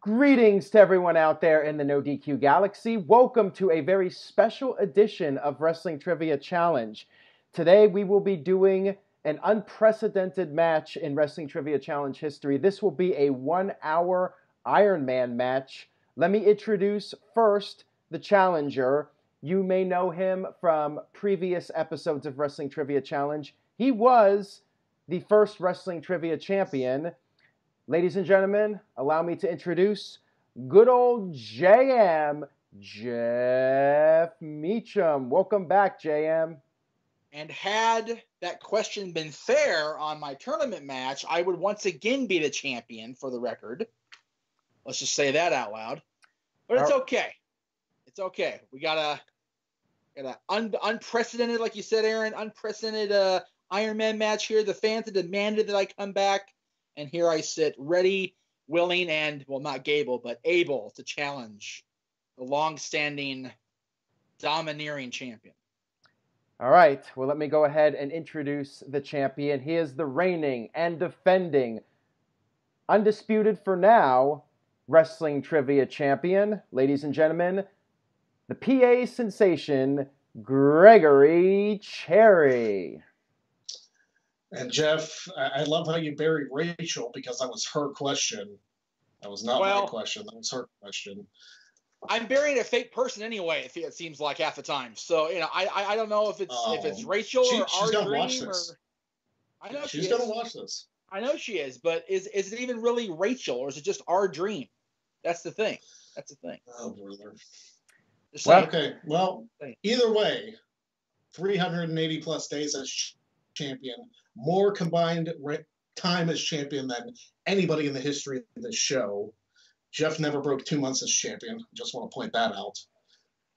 Greetings to everyone out there in the No DQ Galaxy. Welcome to a very special edition of Wrestling Trivia Challenge. Today we will be doing an unprecedented match in Wrestling Trivia Challenge history. This will be a 1-hour Iron Man match. Let me introduce first the challenger. You may know him from previous episodes of Wrestling Trivia Challenge. He was the first Wrestling Trivia champion. Ladies and gentlemen, allow me to introduce good old JM, Jeff Meacham. Welcome back, JM. And had that question been fair on my tournament match, I would once again be the champion for the record. Let's just say that out loud. But it's okay. It's okay. We got a unprecedented, like you said, Aaron, unprecedented Iron Man match here. The fans have demanded that I come back. And here I sit, ready, willing, and, well, not Gable, but able to challenge the long-standing, domineering champion. All right. Well, let me go ahead and introduce the champion. He is the reigning and defending, undisputed for now, Wrestling Trivia champion. Ladies and gentlemen, the PA sensation, Gregory Cherry. And Jeff, I love how you buried Rachel because that was her question. That was not my question. That was her question. I'm burying a fake person anyway. It seems like half the time. So I don't know if it's Rachel or she's our gonna watch dream this. or I know she's gonna watch this. I know she is, but is it even really Rachel or is it just our dream? That's the thing. Oh, brother. Okay. Well, either way, 380 plus days as champion, more combined time as champion than anybody in the history of this show. Jeff never broke 2 months as champion. Just want to point that out.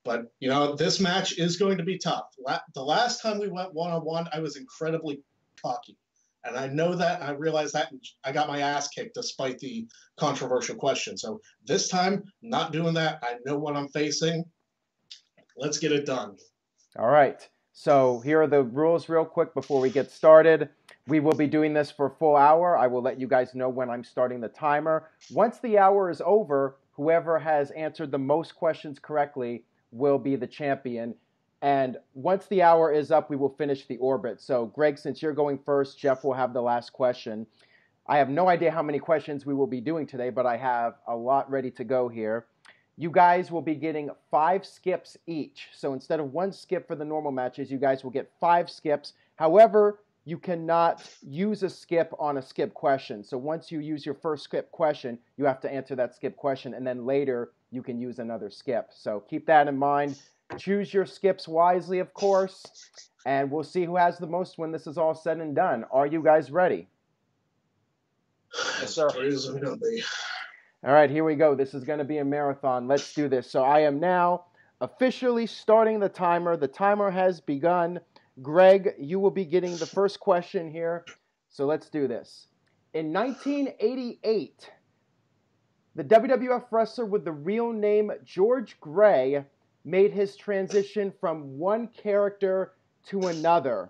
But, this match is going to be tough. The last time we went one-on-one, I was incredibly cocky. And I know that. I realized that. And I got my ass kicked despite the controversial question. So this time, not doing that. I know what I'm facing. Let's get it done. All right. So here are the rules real quick before we get started. We will be doing this for a full hour. I will let you guys know when I'm starting the timer. Once the hour is over, whoever has answered the most questions correctly will be the champion. And once the hour is up, we will finish the orbit. So Greg, since you're going first, Jeff will have the last question. I have no idea how many questions we will be doing today, but I have a lot ready to go here. You guys will be getting 5 skips each. So instead of 1 skip for the normal matches, you guys will get 5 skips. However, you cannot use a skip on a skip question. So once you use your first skip question, you have to answer that skip question, and then later you can use another skip. So keep that in mind. Choose your skips wisely, of course, and we'll see who has the most when this is all said and done. Are you guys ready? Yes, sir. All right, here we go. This is going to be a marathon. Let's do this. So I am now officially starting the timer. The timer has begun. Greg, you will be getting the first question here. So let's do this. In 1988, the WWF wrestler with the real name George Gray made his transition from one character to another.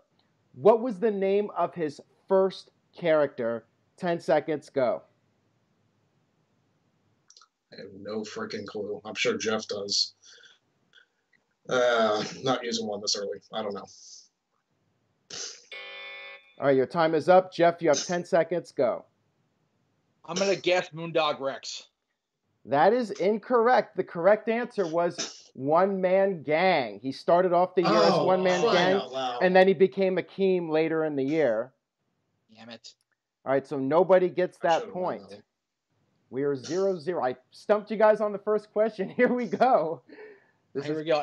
What was the name of his first character? 10 seconds, go. I have no freaking clue. I'm sure Jeff does. Not using one this early. I don't know. All right, your time is up. Jeff, you have 10 seconds. Go. I'm going to guess Moondog Rex. That is incorrect. The correct answer was One Man Gang. He started off the year as One Man Gang, and then he became Akeem later in the year. Damn it. All right, so nobody gets that point. We are 0-0. I stumped you guys on the first question. Here we go. Here we go.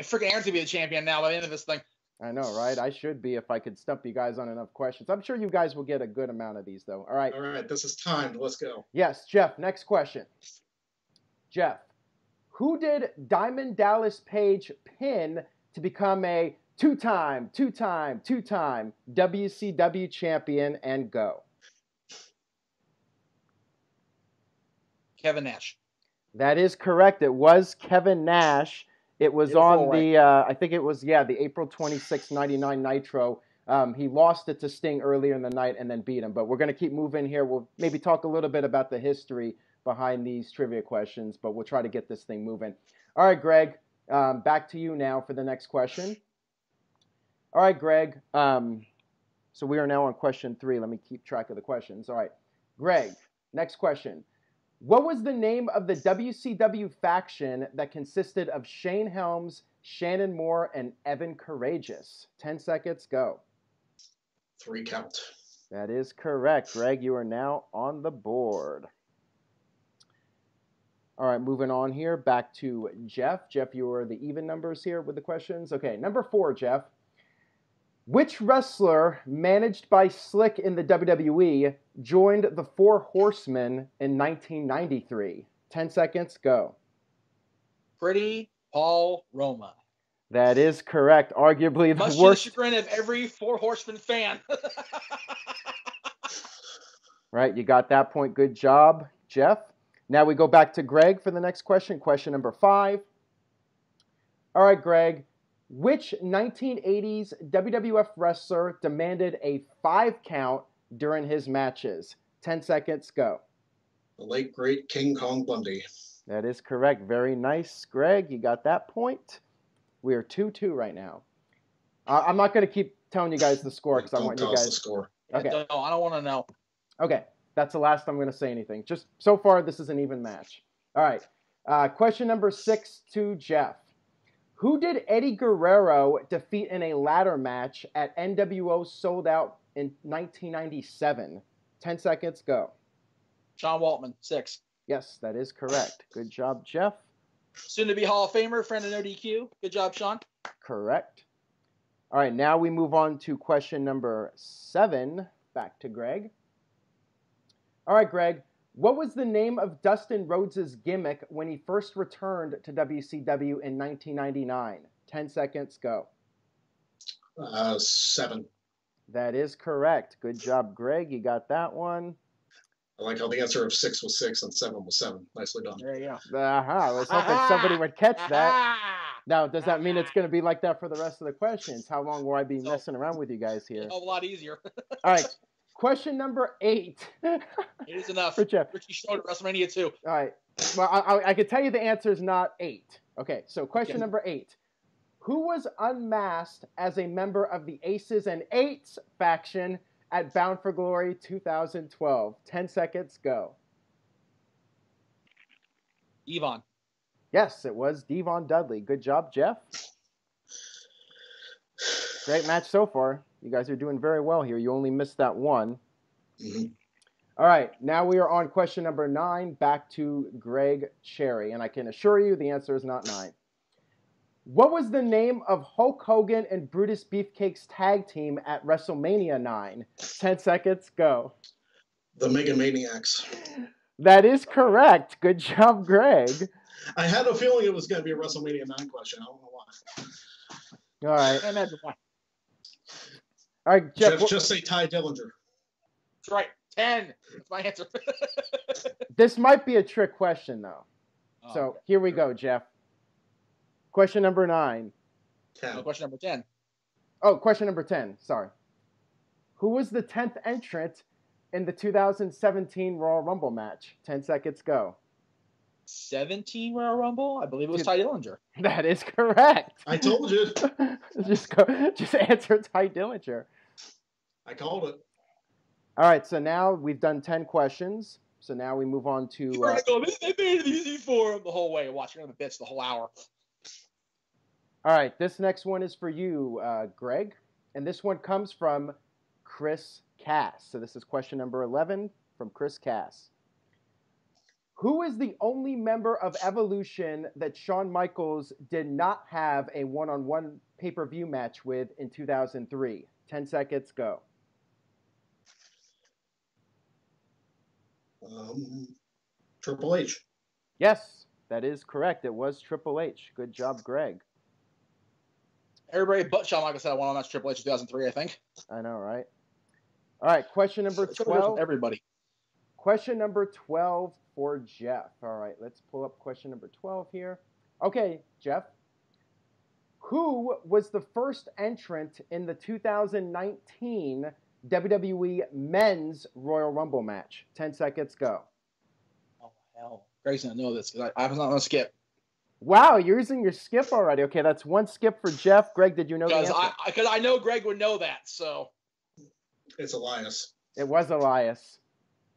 Freaking Aaron's going to be the champion now by the end of this thing. I know, right? I should be if I could stump you guys on enough questions. I'm sure you guys will get a good amount of these, though. All right. All right, this is timed. Let's go. Yes, Jeff, next question. Jeff, who did Diamond Dallas Page pin to become a two-time WCW champion, and go? Kevin Nash. That is correct. It was Kevin Nash. It was on the, I think it was, the April 26, 99 Nitro. He lost it to Sting earlier in the night and then beat him. But we're going to keep moving here. We'll maybe talk a little bit about the history behind these trivia questions, but we'll try to get this thing moving. All right, Greg, back to you now for the next question. All right, Greg. So we are now on question 3. Let me keep track of the questions. All right, Greg, next question. What was the name of the WCW faction that consisted of Shane Helms, Shannon Moore, and Evan Courageous? 10 seconds, go. 3 count. That is correct. Greg, you are now on the board. All right, moving on here. Back to Jeff. Jeff, you are the even numbers here with the questions. Okay, number 4, Jeff. Which wrestler managed by Slick in the WWE joined the Four Horsemen in 1993? 10 seconds, go. Pretty Paul Roma. That is correct. Arguably the Much worst. to the chagrin of every Four Horsemen fan. Right, you got that point. Good job, Jeff. Now we go back to Greg for the next question. Question number 5. All right, Greg. Which 1980s WWF wrestler demanded a 5 count during his matches? 10 seconds, go. The late, great King Kong Bundy. That is correct. Very nice, Greg. You got that point. We are 2-2 right now. I'm not going to keep telling you guys the score because I want you guys. The score. Okay. No, I don't want to know. Okay. That's the last I'm going to say anything. Just so far, this is an even match. All right. Question number 6 to Jeff. Who did Eddie Guerrero defeat in a ladder match at NWO Sold Out in 1997? 10 seconds, go. Sean Waltman, 6. Yes, that is correct. Good job, Jeff. Soon to be Hall of Famer, friend of No DQ. Good job, Sean. Correct. All right, now we move on to question number 7. Back to Greg. All right, Greg. What was the name of Dustin Rhodes' gimmick when he first returned to WCW in 1999? 10 seconds, go. 7. That is correct. Good job, Greg. You got that one. I like how the answer of 6 was 6 and 7 was 7. Nicely done. There you go. I was hoping somebody would catch that. Now, does that mean it's going to be like that for the rest of the questions? How long will I be messing around with you guys here? A lot easier. All right. Question number 8. It is enough. For Jeff. Richie showed at WrestleMania 2. All right. Well, I can tell you the answer is not 8. Okay, so question number 8. Who was unmasked as a member of the Aces and Eights faction at Bound for Glory 2012? 10 seconds, go. Yvonne. Yes, it was Devon Dudley. Good job, Jeff. Great match so far. You guys are doing very well here. You only missed that one. Mm-hmm. All right, now we are on question number 9, back to Greg Cherry. And I can assure you the answer is not 9. What was the name of Hulk Hogan and Brutus Beefcake's tag team at WrestleMania 9? 10 seconds, go. The Mega Maniacs. That is correct. Good job, Greg. I had a feeling it was going to be a WrestleMania 9 question. I don't know why. All right. I imagine why. All right, Jeff. Just say Ty Dillinger. That's right. 10. That's my answer. This might be a trick question, though. Oh, So okay. here we go, Jeff. Question number 9. 10. Question number 10. Oh, question number 10. Sorry. Who was the 10th entrant in the 2017 Royal Rumble match? 10 seconds, go. 17 Royal Rumble? I believe it was Ty Dillinger. That is correct. I told you. Just answer Ty Dillinger. I called it. All right, so now we've done 10 questions. So now we move on to... They made it easy for him the whole way. Watching him the bitch the whole hour. All right, this next one is for you, Greg. And this one comes from Chris Cass. So this is question number 11 from Chris Cass. Who is the only member of Evolution that Shawn Michaels did not have a one-on-one pay-per-view match with in 2003? 10 seconds, go. Triple H. Yes, that is correct. It was Triple H. Good job, Greg. Everybody but Shawn Michaels had a one-on-one match Triple H in 2003, I think. I know, right? All right, question number 12. Everybody. Question number 12 for Jeff. All right, let's pull up question number 12 here. Okay, Jeff. Who was the first entrant in the 2019 WWE Men's Royal Rumble match? 10 seconds, go. Oh, Well, Greg's gonna know this because I was not gonna skip. Wow, you're using your skip already. Okay, that's one skip for Jeff. Greg, did you know the answer? Because I know Greg would know that. So It's Elias. It was Elias.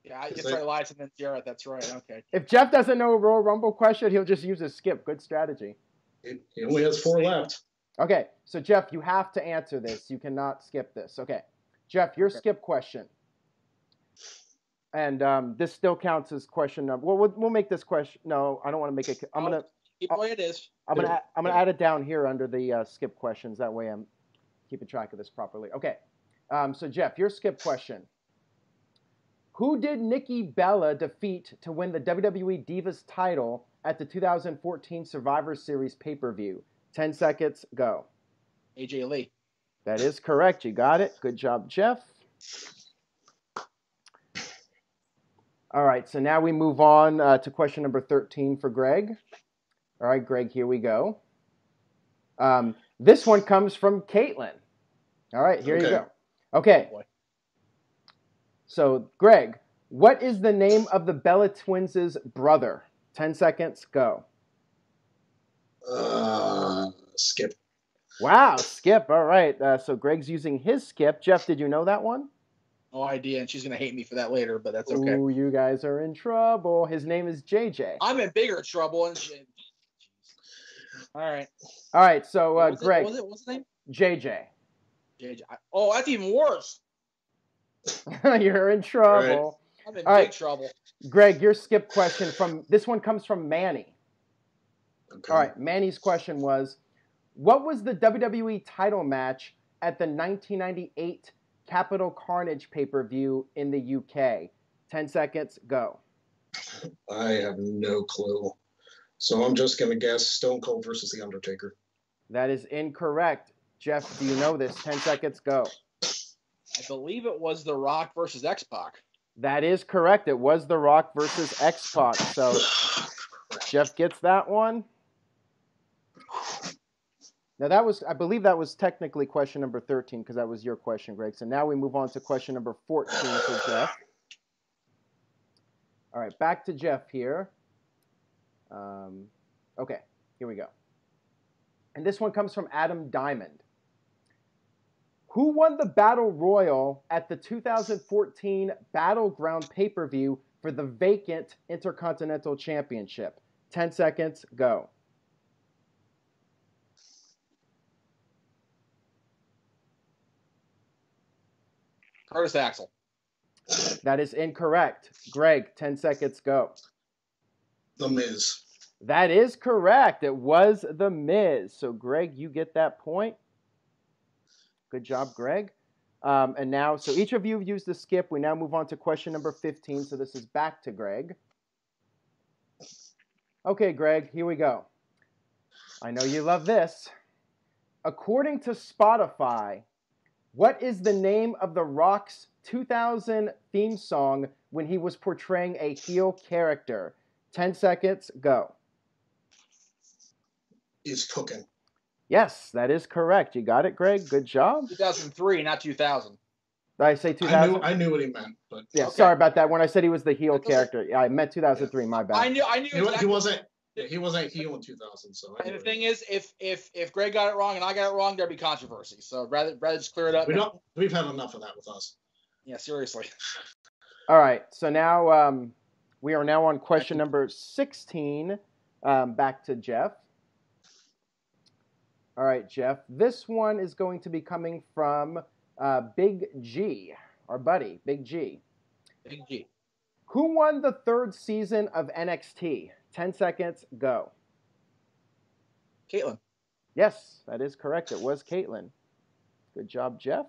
yeah, it's right, Elias and then Jarrett. That's right. Okay. If Jeff doesn't know a Royal Rumble question, he'll just use his skip. Good strategy. He only has 4 left. Okay, so Jeff, you have to answer this. You cannot skip this. Okay, Jeff, your skip question. And this still counts as question number. Well, we'll make this question. No, I don't want to make it. I'm gonna keep the way it is. I'm gonna add it down here under the skip questions. That way, I'm keeping track of this properly. Okay, so Jeff, your skip question. Who did Nikki Bella defeat to win the WWE Divas title at the 2014 Survivor Series pay-per-view? 10 seconds, go. AJ Lee. That is correct. You got it. Good job, Jeff. All right, so now we move on to question number 13 for Greg. All right, Greg, here we go. This one comes from Caitlin. All right, here you go. Okay. Oh, so, Greg, what is the name of the Bella Twins' brother? 10 seconds, go. Skip. Wow, skip. All right. So Greg's using his skip. Jeff, did you know that one? No idea, and she's going to hate me for that later, but that's okay. Ooh, you guys are in trouble. His name is JJ. I'm in bigger trouble. And shit. All right. All right, so Greg. What's the name? JJ. JJ. Oh, that's even worse. You're in trouble. Right. I'm in big trouble. Greg, your skip question this one comes from Manny. Okay. All right, Manny's question was, what was the WWE title match at the 1998 Capital Carnage pay-per-view in the UK? 10 seconds, go. I have no clue. So I'm just going to guess Stone Cold versus The Undertaker. That is incorrect. Jeff, do you know this? 10 seconds, go. I believe it was The Rock versus X-Pac. That is correct. It was The Rock versus X-Pac. So Jeff gets that one. Now I believe that was technically question number 13 because that was your question, Greg. So now we move on to question number 14 for Jeff. All right, back to Jeff here. Okay, here we go. And this one comes from Adam Diamond. Who won the Battle Royal at the 2014 Battleground pay-per-view for the vacant Intercontinental Championship? 10 seconds, go. Curtis Axel. That is incorrect. Greg, 10 seconds, go. The Miz. That is correct. It was The Miz. So, Greg, you get that point. Good job, Greg. And now, so each of you have used the skip. We now move on to question number 15. So this is back to Greg. Okay, Greg, here we go. I know you love this. According to Spotify, what is the name of The Rock's 2000 theme song when he was portraying a heel character? 10 seconds, go. Is Cooking. Yes, that is correct. You got it, Greg. Good job. 2003, not 2000. Did I say 2000? I knew what he meant, but yeah. Okay. Sorry about that. When I said he was the heel character, yeah, I meant 2003. My bad. I knew. He wasn't heel in 2000. So. And the thing is, if Greg got it wrong and I got it wrong, there'd be controversy. So rather just clear it up. We've had enough of that with us. Yeah, seriously. All right. So now we are now on question number 16. Back to Jeff. All right, Jeff. This one is going to be coming from Big G, our buddy, Big G. Big G. Who won the 3rd season of NXT? 10 seconds, go. Caitlyn. Yes, that is correct. It was Caitlyn. Good job, Jeff.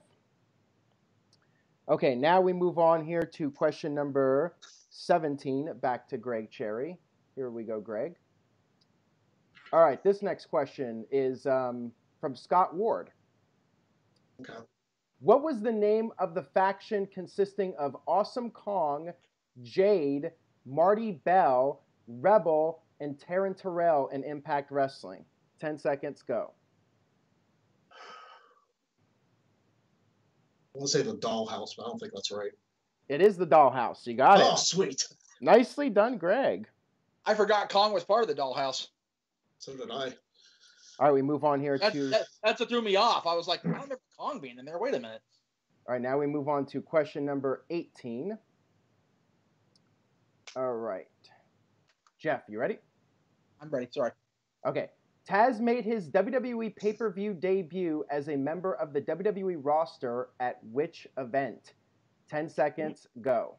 Okay, now we move on here to question number 17, back to Greg Cherry. Here we go, Greg. All right, this next question is from Scott Ward. Okay. What was the name of the faction consisting of Awesome Kong, Jade, Marty Bell, Rebel, and Taryn Terrell in Impact Wrestling? 10 seconds, go. I want to say the Dollhouse, but I don't think that's right. It is the Dollhouse. You got it. Oh, sweet. Nicely done, Greg. I forgot Kong was part of the Dollhouse. So did I. All right, we move on here to... That's what threw me off. I was like, I don't remember Kong being in there. Wait a minute. All right, now we move on to question number 18. All right. Jeff, you ready? I'm ready. Sorry. Okay. Taz made his WWE pay-per-view debut as a member of the WWE roster at which event? 10 seconds, go.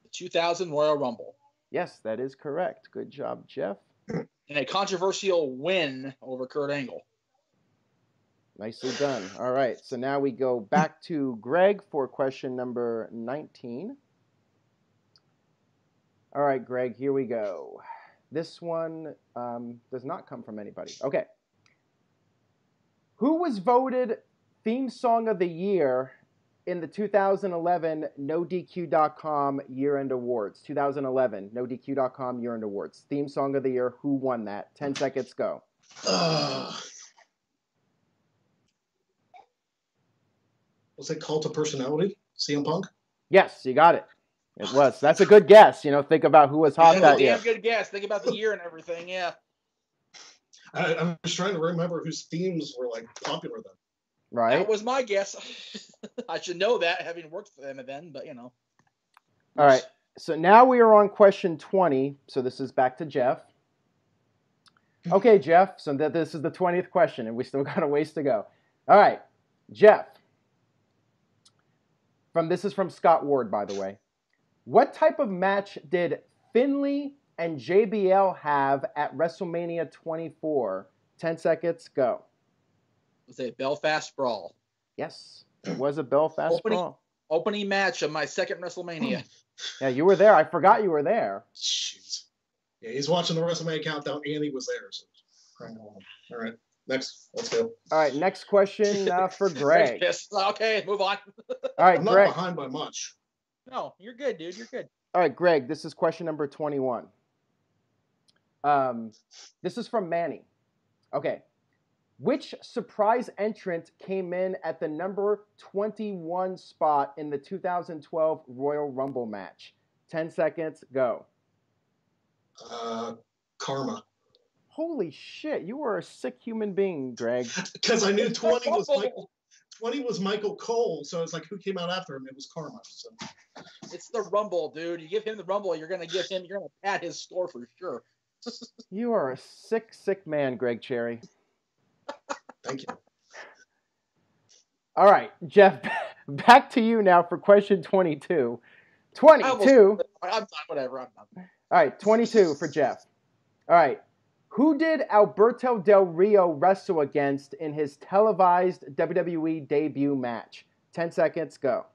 The 2000 Royal Rumble. Yes, that is correct. Good job, Jeff. And a controversial win over Kurt Angle. Nicely done. All right, so now we go back to Greg for question number 19. All right, Greg, here we go. This one does not come from anybody. Okay. Who was voted Theme Song of the Year in the 2011 NoDQ.com Year-End Awards? 2011 NoDQ.com Year-End Awards. Theme Song of the Year. Who won that? 10 seconds, go. Was it Cult of Personality? CM Punk? Yes, you got it. It was. That's a good guess. You know, think about who was hot that year. Damn good guess. Think about the year and everything. Yeah. I'm just trying to remember whose themes were like popular then. Right. That was my guess. I should know that, having worked for them then, but you know. All right. So now we are on question 20. So this is back to Jeff. Okay, Jeff. So this is the 20th question, and we still got a ways to go. All right, Jeff. This is from Scott Ward, by the way. What type of match did Finley and JBL have at WrestleMania 24? 10 seconds, go. Was it Belfast Brawl? Yes, it was a Belfast Brawl. Opening match of my second WrestleMania. Yeah, you were there. I forgot you were there. Jeez. Yeah, he's watching the WrestleMania countdown, and he was there. So all right, next. Let's go. All right, next question for Greg. Okay, move on. All right, I'm not Greg. behind by much. No, you're good, dude. You're good. All right, Greg, this is question number 21. This is from Manny. Okay. Which surprise entrant came in at the number 21 spot in the 2012 Royal Rumble match? 10 seconds, go. Karma. Holy shit, you were a sick human being, Greg. Because I knew 20 was Michael Cole, so it's like, who came out after him? It was Karma. So. It's the Rumble, dude. You give him the Rumble, you're gonna pat his score for sure. You are a sick, sick man, Greg Cherry. Thank you. All right, Jeff, back to you now for question 22. 22. I'm done, whatever, I'm done. All right, 22 for Jeff. All right. Who did Alberto Del Rio wrestle against in his televised WWE debut match? 10 seconds, go.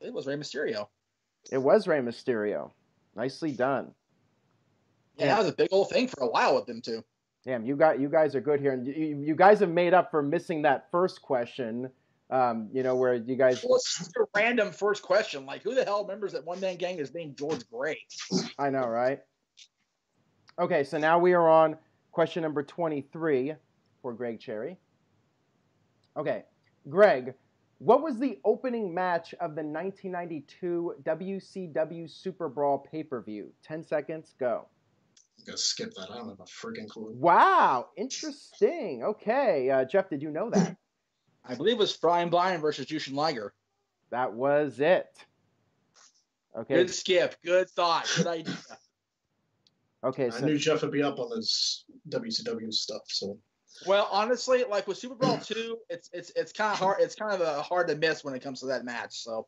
It was Rey Mysterio. It was Rey Mysterio. Nicely done. Yeah, that was a big old thing for a while with them too. Damn, you guys are good here, and you guys have made up for missing that first question. Where you guys. Well, it's just a random first question. Like, who the hell remembers that one man gang is named George Gray? I know, right? Okay, so now we are on question number 23 for Greg Cherry. Okay, Greg, what was the opening match of the 1992 WCW Super Brawl pay-per-view? 10 seconds, go. I'm going to skip that. I don't have a freaking clue. Wow, interesting. Okay, Jeff, did you know that? I believe it was Brian Bryan versus Jushin Liger. That was it. Okay. Good skip. Good thought. Good idea. Okay, I knew Jeff would be up on his WCW stuff. So, well, honestly, like with Super Brawl 2, it's kind of hard. It's kind of hard to miss when it comes to that match. So,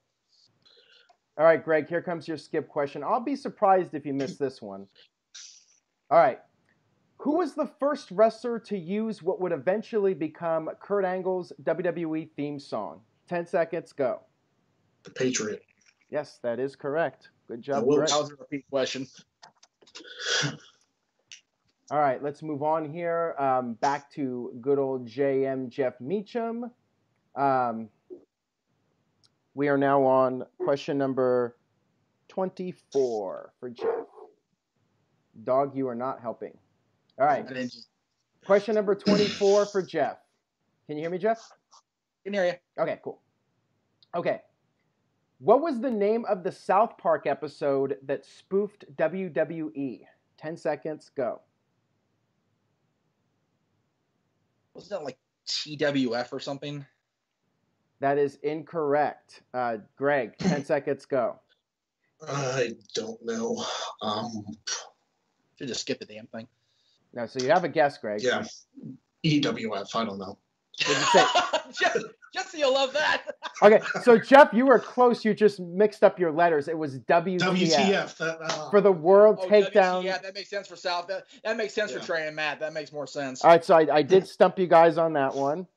all right, Greg, here comes your skip question. I'll be surprised if you miss this one. All right, who was the first wrestler to use what would eventually become Kurt Angle's WWE theme song? 10 seconds, go. The Patriot. Yes, that is correct. Good job, That Greg. was a repeat question. All right, let's move on here. Back to good old JM Jeff Meacham. We are now on question number 24 for Jeff. Dog, you are not helping. All right. Question number 24 for Jeff. Can you hear me, Jeff? Can hear you. Okay, cool. Okay. What was the name of the South Park episode that spoofed WWE? 10 seconds, go. Wasn't that like TWF or something? That is incorrect. Greg, 10 seconds, go. I don't know. Should just skip the damn thing. No, so you have a guess, Greg. Yeah. EWF, I don't know. What did you say? Jesse, you'll love that. Okay, so Jeff, you were close. You just mixed up your letters. It was WTF. WTF. For the World Takedown. Yeah, that makes sense for South. That makes sense for Trey and Matt. That makes more sense. All right, so I did stump you guys on that one.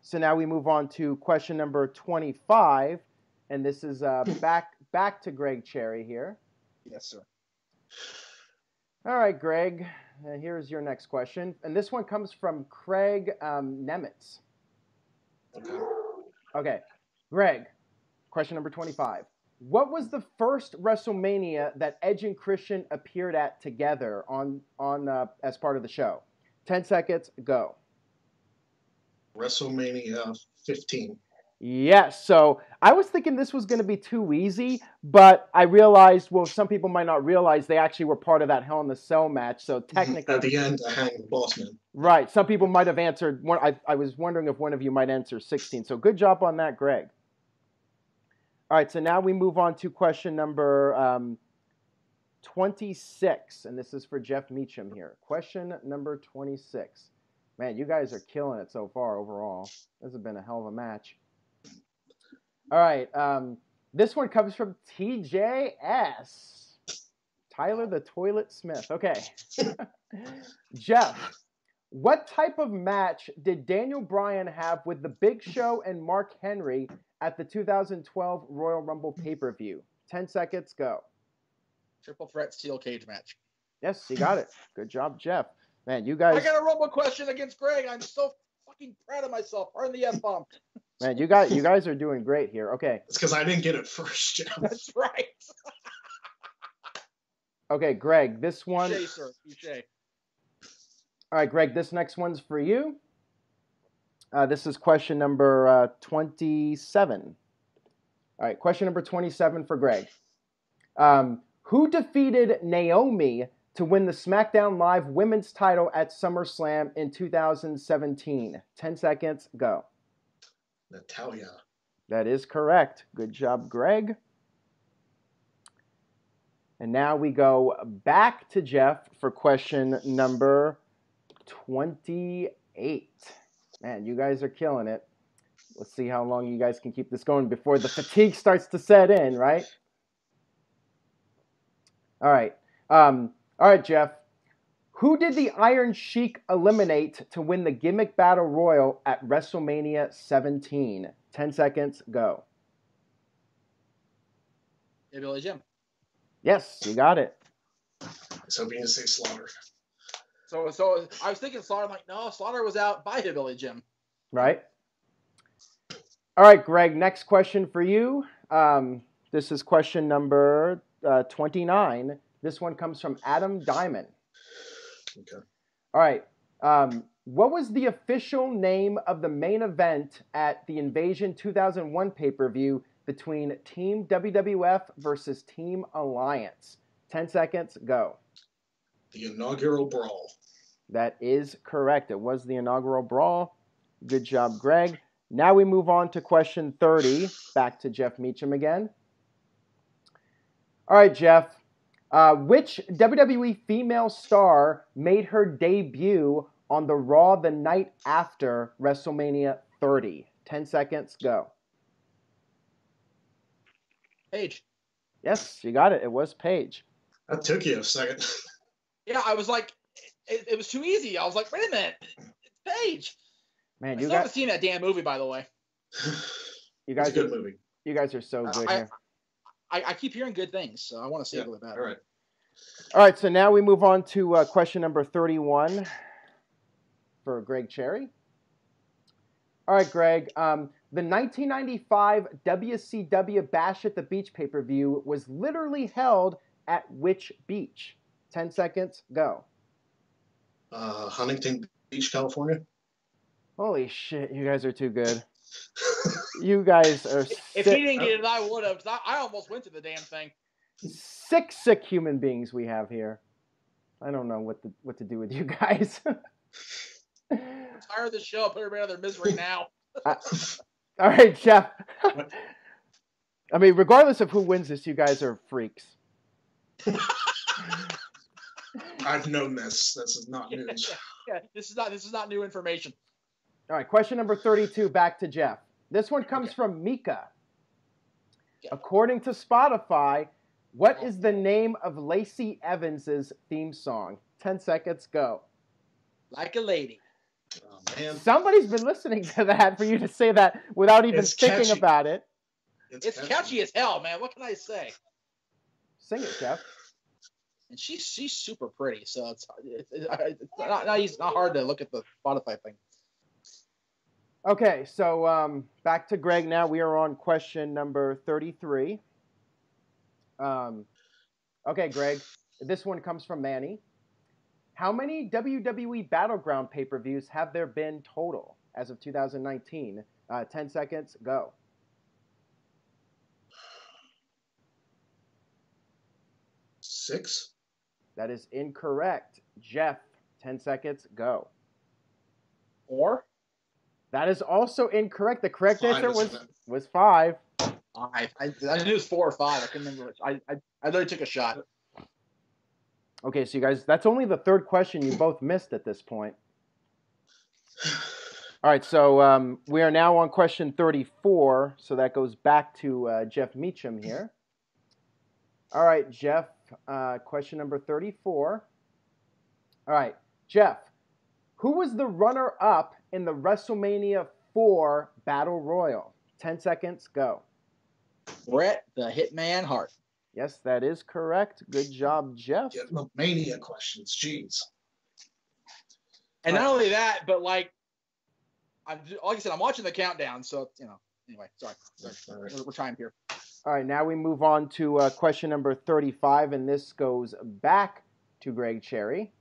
So now we move on to question number 25, and this is back to Greg Cherry here. Yes, sir. All right, Greg, here's your next question, and this one comes from Craig Nemitz. Okay, Greg, question number 25. What was the first WrestleMania that Edge and Christian appeared at together on as part of the show? 10 seconds, go. WrestleMania 15. Yes, so I was thinking this was going to be too easy, but I realized, well, some people might not realize they actually were part of that Hell in a Cell match, so technically... At the end, I hang the boss man. Right, some people might have answered, I was wondering if one of you might answer 16, so good job on that, Greg. All right, so now we move on to question number 26, and this is for Jeff Meacham here. Question number 26. Man, you guys are killing it so far overall. This has been a hell of a match. All right, this one comes from TJS. Tyler the Toilet Smith. Okay. Jeff, what type of match did Daniel Bryan have with The Big Show and Mark Henry at the 2012 Royal Rumble pay-per-view? 10 seconds, go. Triple threat steel cage match. Yes, you got it. Good job, Jeff. Man, you guys... I got a Rumble question against Greg. I'm so fucking proud of myself. Pardon the F-bomb. Man, you guys are doing great here. Okay. It's because I didn't get it first, Jeff. That's right. Okay, Greg, this one... Touché, sir. Touché. All right, Greg, this next one's for you. This is question number 27. All right, question number 27 for Greg. Who defeated Naomi to win the SmackDown Live women's title at SummerSlam in 2017? 10 seconds, go. Natalia. That is correct. Good job, Greg. And now we go back to Jeff for question number 28. Man, you guys are killing it. Let's see how long you guys can keep this going before the fatigue starts to set in, right? All right. All right, Jeff. Who did the Iron Sheik eliminate to win the Gimmick Battle Royal at WrestleMania 17? 10 seconds, go. Hey, Billy Jim. Yes, you got it. I was hoping to say Slaughter. So I was thinking Slaughter. I'm like, no, Slaughter was out by Hillbilly Jim. Right. All right, Greg, next question for you. This is question number 29. This one comes from Adam Diamond. Okay. All right. What was the official name of the main event at the Invasion 2001 pay-per-view between Team WWF versus Team Alliance? 10 seconds, go. The inaugural brawl. That is correct. It was the inaugural brawl. Good job, Greg. Now we move on to question 30. Back to Jeff Meacham again. All right, Jeff. Which WWE female star made her debut on the Raw the night after WrestleMania 30? 10 seconds, go. Paige. Yes, you got it. It was Paige. That took you a second. Yeah, I was like, it was too easy. I was like, wait a minute, it's Paige. Man, I you still guys, haven't seen that damn movie, by the way. you guys It's a good movie. You guys are so good here. I keep hearing good things, so I want to see it about it. All right. All right, so now we move on to question number 31 for Greg Cherry. All right, Greg. The 1995 WCW Bash at the Beach pay-per-view was literally held at which beach? 10 seconds, go. Huntington Beach, California. Holy shit, you guys are too good. You guys are If he didn't get it, I would have. I almost went to the damn thing. 6 sick human beings we have here. I don't know what to do with you guys. Retire the show. Put everybody out of their misery now. All right, Jeff. I mean, regardless of who wins this, you guys are freaks. I've known this. This is not news. Yeah, this is not new information. All right, question number 32, back to Jeff. This one comes from Mika. Yeah. According to Spotify, what is the name of Lacey Evans' theme song? 10 seconds, go. Like a lady. Oh, man. Somebody's been listening to that for you to say that without even thinking catchy. about it. It's catchy as hell, man. What can I say? Sing it, Jeff. And she's super pretty, so it's not hard to look at the Spotify thing. Okay, so back to Greg now. We are on question number 33. Okay, Greg, this one comes from Manny. How many WWE Battleground pay-per-views have there been total as of 2019? 10 seconds, go. Six. That is incorrect. Jeff, 10 seconds, go. 4. That is also incorrect. The correct 5, answer isn't it? was 5. I knew it was 4 or 5. I couldn't remember. I literally took a shot. Okay, so you guys, that's only the third question you both missed at this point. All right, so we are now on question 34, so that goes back to Jeff Meacham here. All right, Jeff, question number 34. All right, Jeff, who was the runner-up in the WrestleMania 4 Battle Royal? 10 seconds, go. Bret the Hitman Hart. Yes, that is correct. Good job, Jeff. Get the Mania questions. Jeez. And not only that, but like I said, I'm watching the countdown, so Anyway, sorry. All right. We're trying here. All right, now we move on to question number 35, and this goes back to Greg Cherry.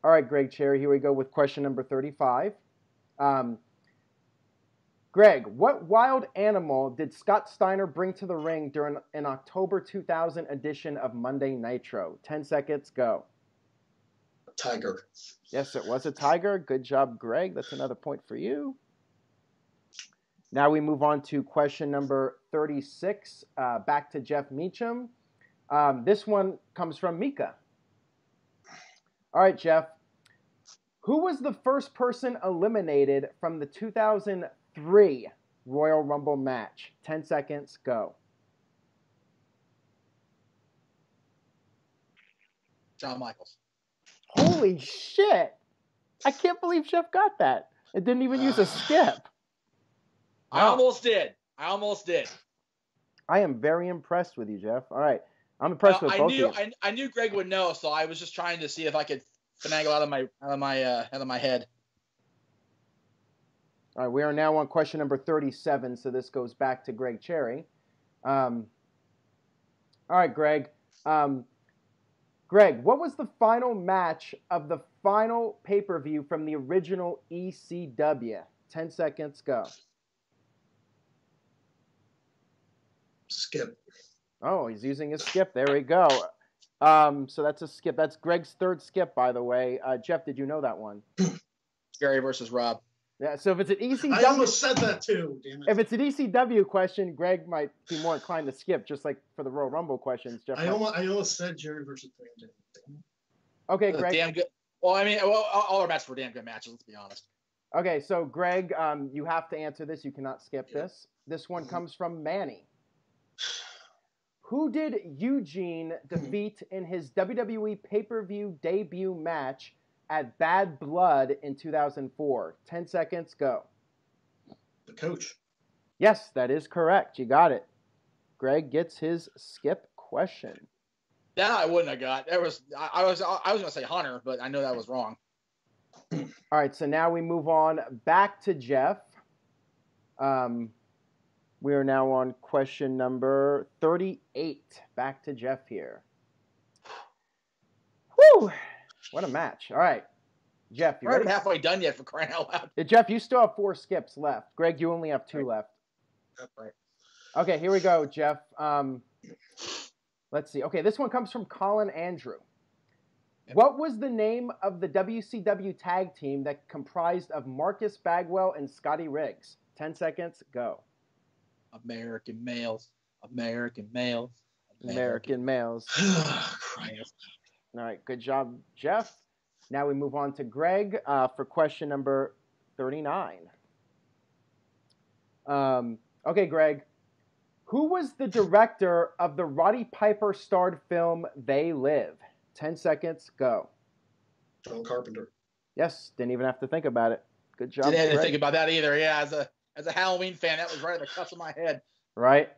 All right, Greg Cherry, here we go with question number 35. Greg, what wild animal did Scott Steiner bring to the ring during an October 2000 edition of Monday Nitro? 10 seconds, go. Tiger. Yes, it was a tiger. Good job, Greg. That's another point for you. Now we move on to question number 36, back to Jeff Meacham. This one comes from Mika. All right, Jeff. Who was the first person eliminated from the 2003 Royal Rumble match? 10 seconds, go. Shawn Michaels. Holy shit. I can't believe Jeff got that. It didn't even use a skip. I almost did. I am very impressed with you, Jeff. All right. I'm impressed with both of you. I knew Greg would know, so I was just trying to see if I could finagle out of my head. All right, we are now on question number 37, so this goes back to Greg Cherry. All right, Greg. Greg, what was the final match of the final pay-per-view from the original ECW? 10 seconds, go. Skip. Oh, he's using a skip. There we go. So that's a skip. That's Greg's third skip, by the way. Jeff, did you know that one? Gary versus Rob. Yeah, so if it's an ECW... I almost said that too, damn it. If it's an ECW question, Greg might be more inclined to skip, just like for the Royal Rumble questions. Jeff, I almost said Jerry versus Brandon. Okay, Greg. Damn good. Well, I mean, all our matches were damn good matches, let's be honest. Okay, so Greg, you have to answer this. You cannot skip this. This one comes from Manny. Who did Eugene defeat in his WWE pay-per-view debut match at Bad Blood in 2004? 10 seconds, go. The Coach. Yes, that is correct. You got it. Greg gets his skip question. That I wouldn't have got. I was going to say Hunter, but I know that was wrong. All right, so now we move on back to Jeff. We are now on question number 38. Back to Jeff here. Whew! What a match. All right. Jeff, you We're not ready? even halfway done yet, for crying out loud. Jeff, you still have 4 skips left. Greg, you only have 2 left. That's right. Okay, here we go, Jeff. Let's see. Okay, this one comes from Colin Andrew. What was the name of the WCW tag team that comprised of Marcus Bagwell and Scotty Riggs? 10 seconds, go. American males. American males. American males. Christ. All right, good job, Jeff. Now we move on to Greg for question number 39. Okay, Greg. Who was the director of the Roddy Piper starred film They Live? 10 seconds, go. John Carpenter. Yes, didn't even have to think about it. Good job, Didn't have to Greg. think about that either. Yeah, as a Halloween fan, that was right at the cuff of my head. Right.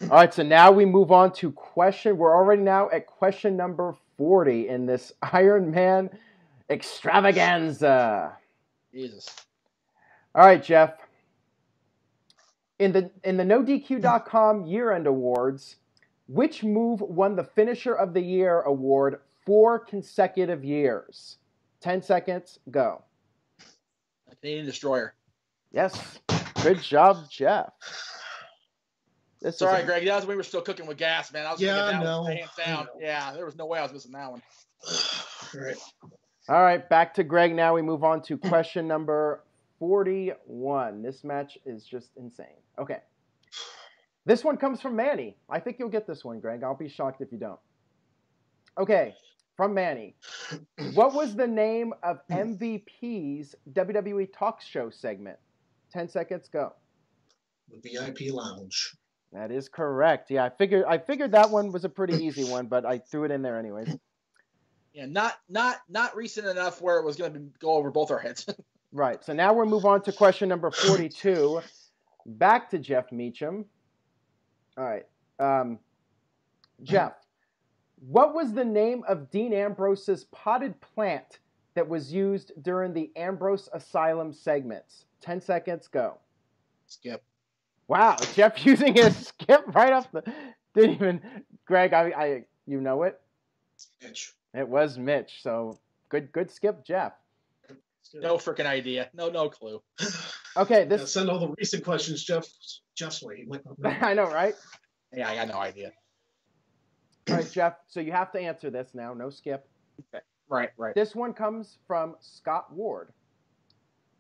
All right, so now we move on to we're already now at question number 40 in this Iron Man extravaganza. Jesus. All right, Jeff. In the NoDQ.com year-end awards, which move won the Finisher of the Year award 4 consecutive years? 10 seconds, go. Canadian Destroyer. Yes. Good job, Jeff. Sorry, Greg. That was when we were still cooking with gas, man. I was Yeah, thinking that no. was hands down. Yeah, there was no way I was missing that one. Right. All right, back to Greg now. We move on to question number 41. This match is just insane. Okay. This one comes from Manny. I think you'll get this one, Greg. I'll be shocked if you don't. Okay, from Manny. What was the name of MVP's WWE talk show segment? 10 seconds, go. The VIP Lounge. That is correct. Yeah, I figured that one was a pretty easy one, but I threw it in there anyways. Yeah, not recent enough where it was going to go over both our heads. Right. So now we'll move on to question number 42. Back to Jeff Meacham. All right. Jeff, what was the name of Dean Ambrose's potted plant that was used during the Ambrose Asylum segments? 10 seconds, go. Skip. Wow, Jeff using a skip right off the... Didn't even... Greg, you know it? Mitch. It was Mitch, so good skip, Jeff. No freaking idea. No clue. Okay, Yeah, send all the recent questions Jeff's way. I know, right? Yeah, I got no idea. All right, Jeff, so you have to answer this now. No skip. Okay. Right. This one comes from Scott Ward.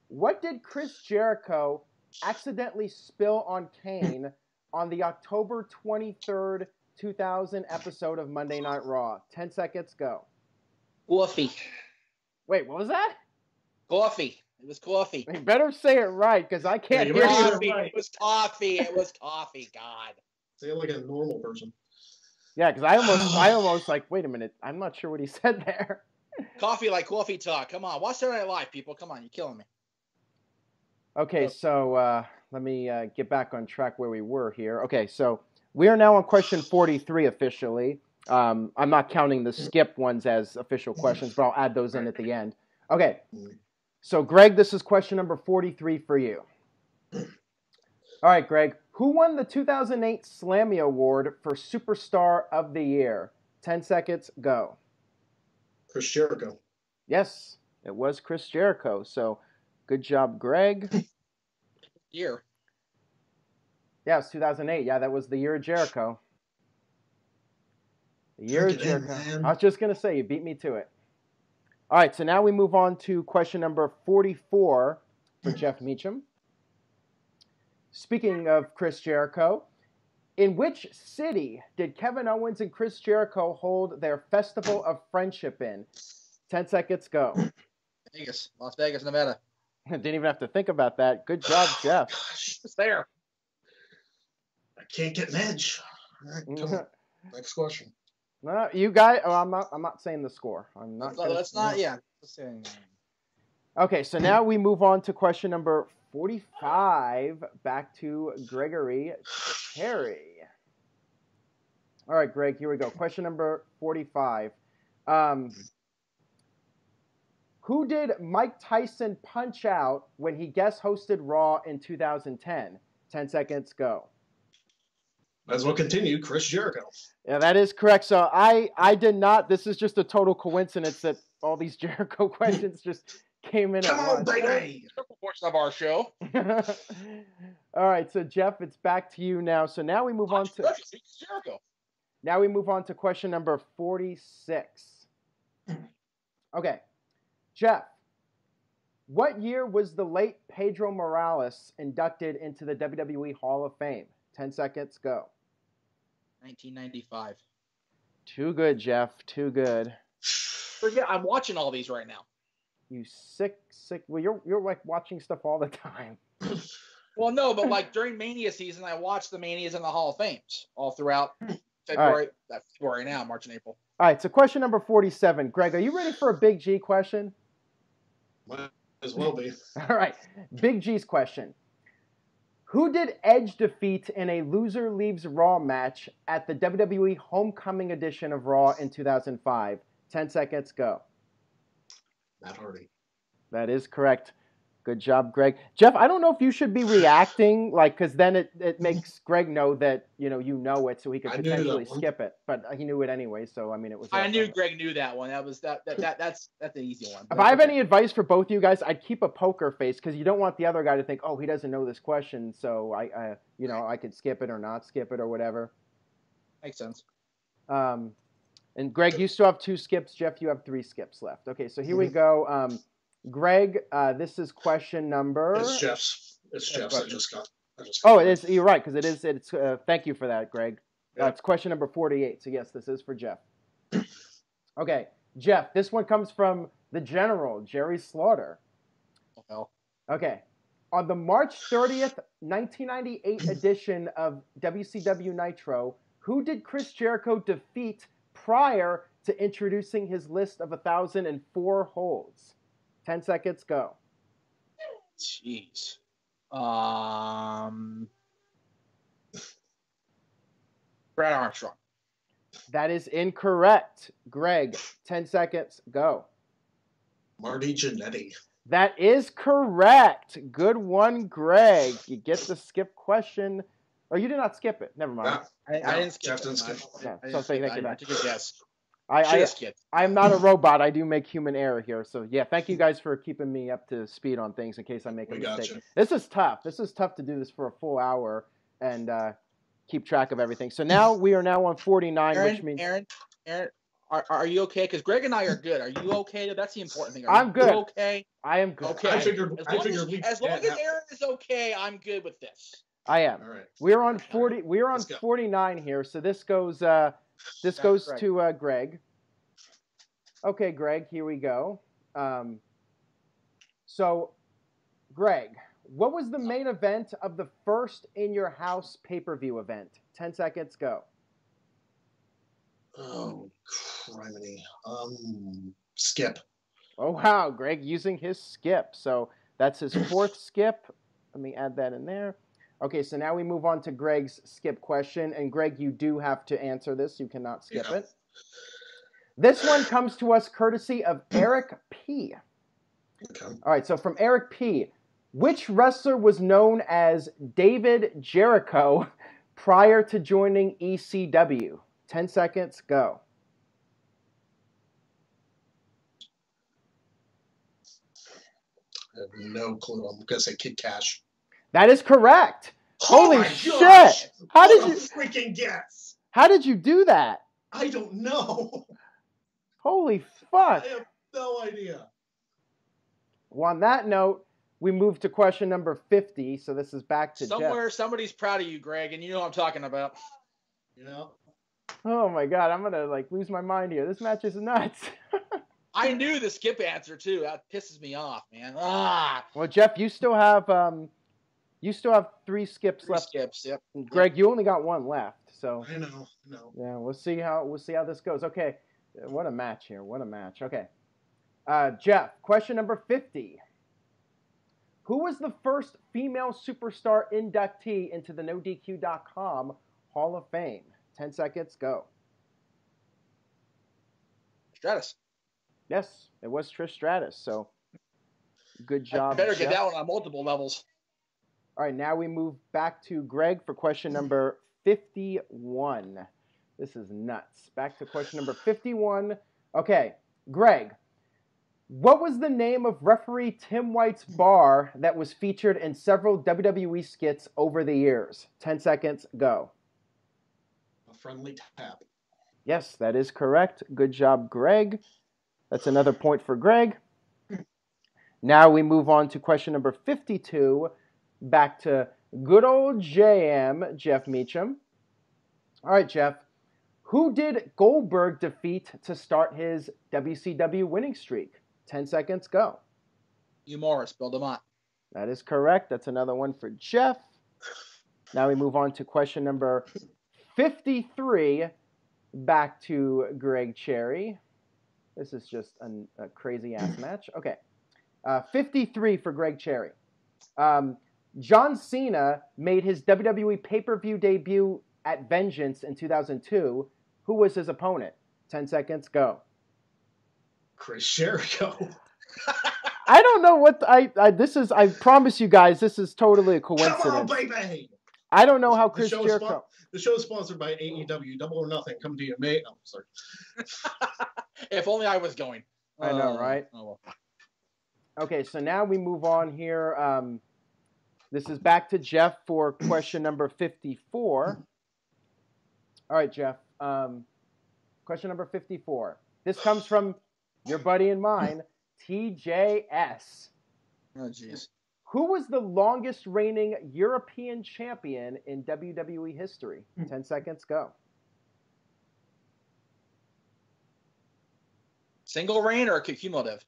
What did Chris Jericho accidentally spill on Kane on the October 23rd, 2000 episode of Monday Night Raw? 10 seconds, go. Coffee. Wait, what was that? Coffee. It was coffee. You better say it right, because I can't Yeah, hear you you. better say Coffee. It was coffee. It was coffee. God. Say it like a normal person. Yeah, because I almost like, wait a minute, I'm not sure what he said there. Coffee like coffee talk. Come on. Watch Saturday Night Live, people. Come on. You're killing me. Okay, so let me get back on track where we were here. Okay, so we are now on question 43 officially. I'm not counting the skip ones as official questions, but I'll add those in at the end. Okay, so Greg, this is question number 43 for you. All right, Greg, who won the 2008 Slammy Award for Superstar of the Year? 10 seconds, go. Chris Jericho. Yes, it was Chris Jericho. So good job, Greg. Year. Yeah, it's 2008. Yeah, that was the year of Jericho. The year of Jericho. I was just going to say, you beat me to it. All right, so now we move on to question number 44 for Jeff Meacham. Speaking of Chris Jericho, in which city did Kevin Owens and Chris Jericho hold their Festival of Friendship in? 10 seconds, go. Vegas. Las Vegas, Nevada. Didn't even have to think about that. Good job, Jeff. Gosh, It's there. I can't get an edge. All right, come on. Next question. No, you guys. Oh, I'm not saying the score. I'm not. Let's not. Yeah. Okay, so now we move on to question number 45. Back to Gregory Cherry. All right, Greg. Here we go. Question number 45. Who did Mike Tyson punch out when he guest hosted Raw in 2010? 10 seconds, go. Might as well continue. Chris Jericho. Yeah, that is correct. So I did not. This is just a total coincidence that all these Jericho questions just came in Come at on, once. baby. Portion of our show. All right, so Jeff, it's back to you now. So now we move on to Jericho. now we move on to question number 46. Okay, Jeff, what year was the late Pedro Morales inducted into the WWE Hall of Fame? 10 seconds, go. 1995. Too good, Jeff. Too good. Forget, I'm watching all these right now. You sick. Well, you're like watching stuff all the time. Well, no, but like during Mania season, I watched the Manias and the Hall of Fames all throughout February. Right. February now, March and April. All right, so question number 47. Greg, are you ready for a Big G question? Might as well be. All right, Big G's question. Who did Edge defeat in a Loser Leaves Raw match at the WWE Homecoming edition of Raw in 2005? 10 seconds, go. Matt Hardy. That is correct. Good job, Greg. Jeff, I don't know if you should be reacting, like, because then it makes Greg know that you know it, so he could potentially skip it. But he knew it anyway, so I mean, it was. I knew Greg knew that one. That's the easy one. If I have any advice for both of you guys, I'd keep a poker face because you don't want the other guy to think, oh, he doesn't know this question, so I could skip it or not skip it or whatever. Makes sense. And Greg, you still have 2 skips. Jeff, you have 3 skips left. Okay, so here we go. Greg, this is question number. It's Jeff's. It's Jeff's. I just got oh, it is. You're right, because it is. It's. Thank you for that, Greg. It's question number 48. So yes, this is for Jeff. Okay, Jeff. This one comes from the General, Jerry Slaughter. Oh. Okay. On the March 30th, 1998 edition of WCW Nitro, who did Chris Jericho defeat prior to introducing his list of 1,004 holds? 10 seconds, go. Jeez. Brad Armstrong. That is incorrect. Greg, 10 seconds, go. Marty Jannetty. That is correct. Good one, Greg. You get the skip question. Or you did not skip it. Never mind. I didn't skip Jeff didn't skip it. I took a guess. I'm not a robot. I do make human error here. So, yeah, thank you guys for keeping me up to speed on things in case I make a mistake. Gotcha. This is tough. This is tough to do this for a full hour and keep track of everything. So now we are now on 49, which means... Aaron, are you okay? Because Greg and I are good. Are you okay? That's the important thing. I'm good. You okay? I am good. Okay. I figured as long as Aaron is okay, I'm good with this. I am. All right. We're on 40. We're on 49 here. So this goes. This goes to Greg. Okay, Greg. Here we go. So, Greg, what was the main event of the first In Your House pay-per-view event? 10 seconds. Go. Oh, criminy. Skip. Oh wow, Greg using his skip. So that's his 4th skip. Let me add that in there. Okay, so now we move on to Greg's skip question. And Greg, you do have to answer this. You cannot skip it. This one comes to us courtesy of Eric P. Okay. All right, so from Eric P. Which wrestler was known as David Jericho prior to joining ECW? 10 seconds, go. I have no clue. I'm gonna say Kid Cash. That is correct. Oh Holy my shit! gosh! How did what you a freaking guess? How did you do that? I don't know. Holy fuck! I have no idea. Well, on that note, we move to question number 50. So this is back to Somewhere, Jeff. somebody's proud of you, Greg, and you know what I'm talking about. You know. Oh my god, I'm gonna lose my mind here. This match is nuts. I knew the skip answer too. That pisses me off, man. Ah. Well, Jeff, you still have 3 skips left. Skips, yep. Greg, you only got 1 left. So I know. yeah, we'll see how this goes. Okay, what a match here. What a match. Okay, Jeff, question number 50. Who was the first female superstar inductee into the NoDQ.com Hall of Fame? 10 seconds, go. Stratus. Yes, it was Trish Stratus. So good job. I better Jeff. get that one on multiple levels. All right, now we move back to Greg for question number 51. This is nuts. Back to question number 51. Okay, Greg, What was the name of referee Tim White's bar that was featured in several WWE skits over the years? 10 seconds, go. A friendly tap. Yes, that is correct. Good job, Greg. That's another point for Greg. Now we move on to question number 52. Back to good old JM, Jeff Meacham. All right, Jeff. Who did Goldberg defeat to start his WCW winning streak? 10 seconds, go. Hugh Morris, Bill DeMott. That is correct. That's another one for Jeff. Now we move on to question number 53. Back to Greg Cherry. This is just a crazy-ass match. Okay. 53 for Greg Cherry. John Cena made his WWE pay-per-view debut at Vengeance in 2002. Who was his opponent? 10 seconds, go. Chris Jericho. I don't know what this is. I promise you guys, this is totally a coincidence. Come on, baby. I don't know how Chris Jericho. The show is sponsored by AEW. Double or Nothing. Come to you, mate. Oh, sorry. If only I was going. I know, right? Oh, well. Okay, so now we move on here. This is back to Jeff for question number 54. All right, Jeff. Question number 54. This comes from your buddy and mine, TJS. Oh, jeez. Who was the longest reigning European champion in WWE history? 10 seconds, go. Single reign or cumulative?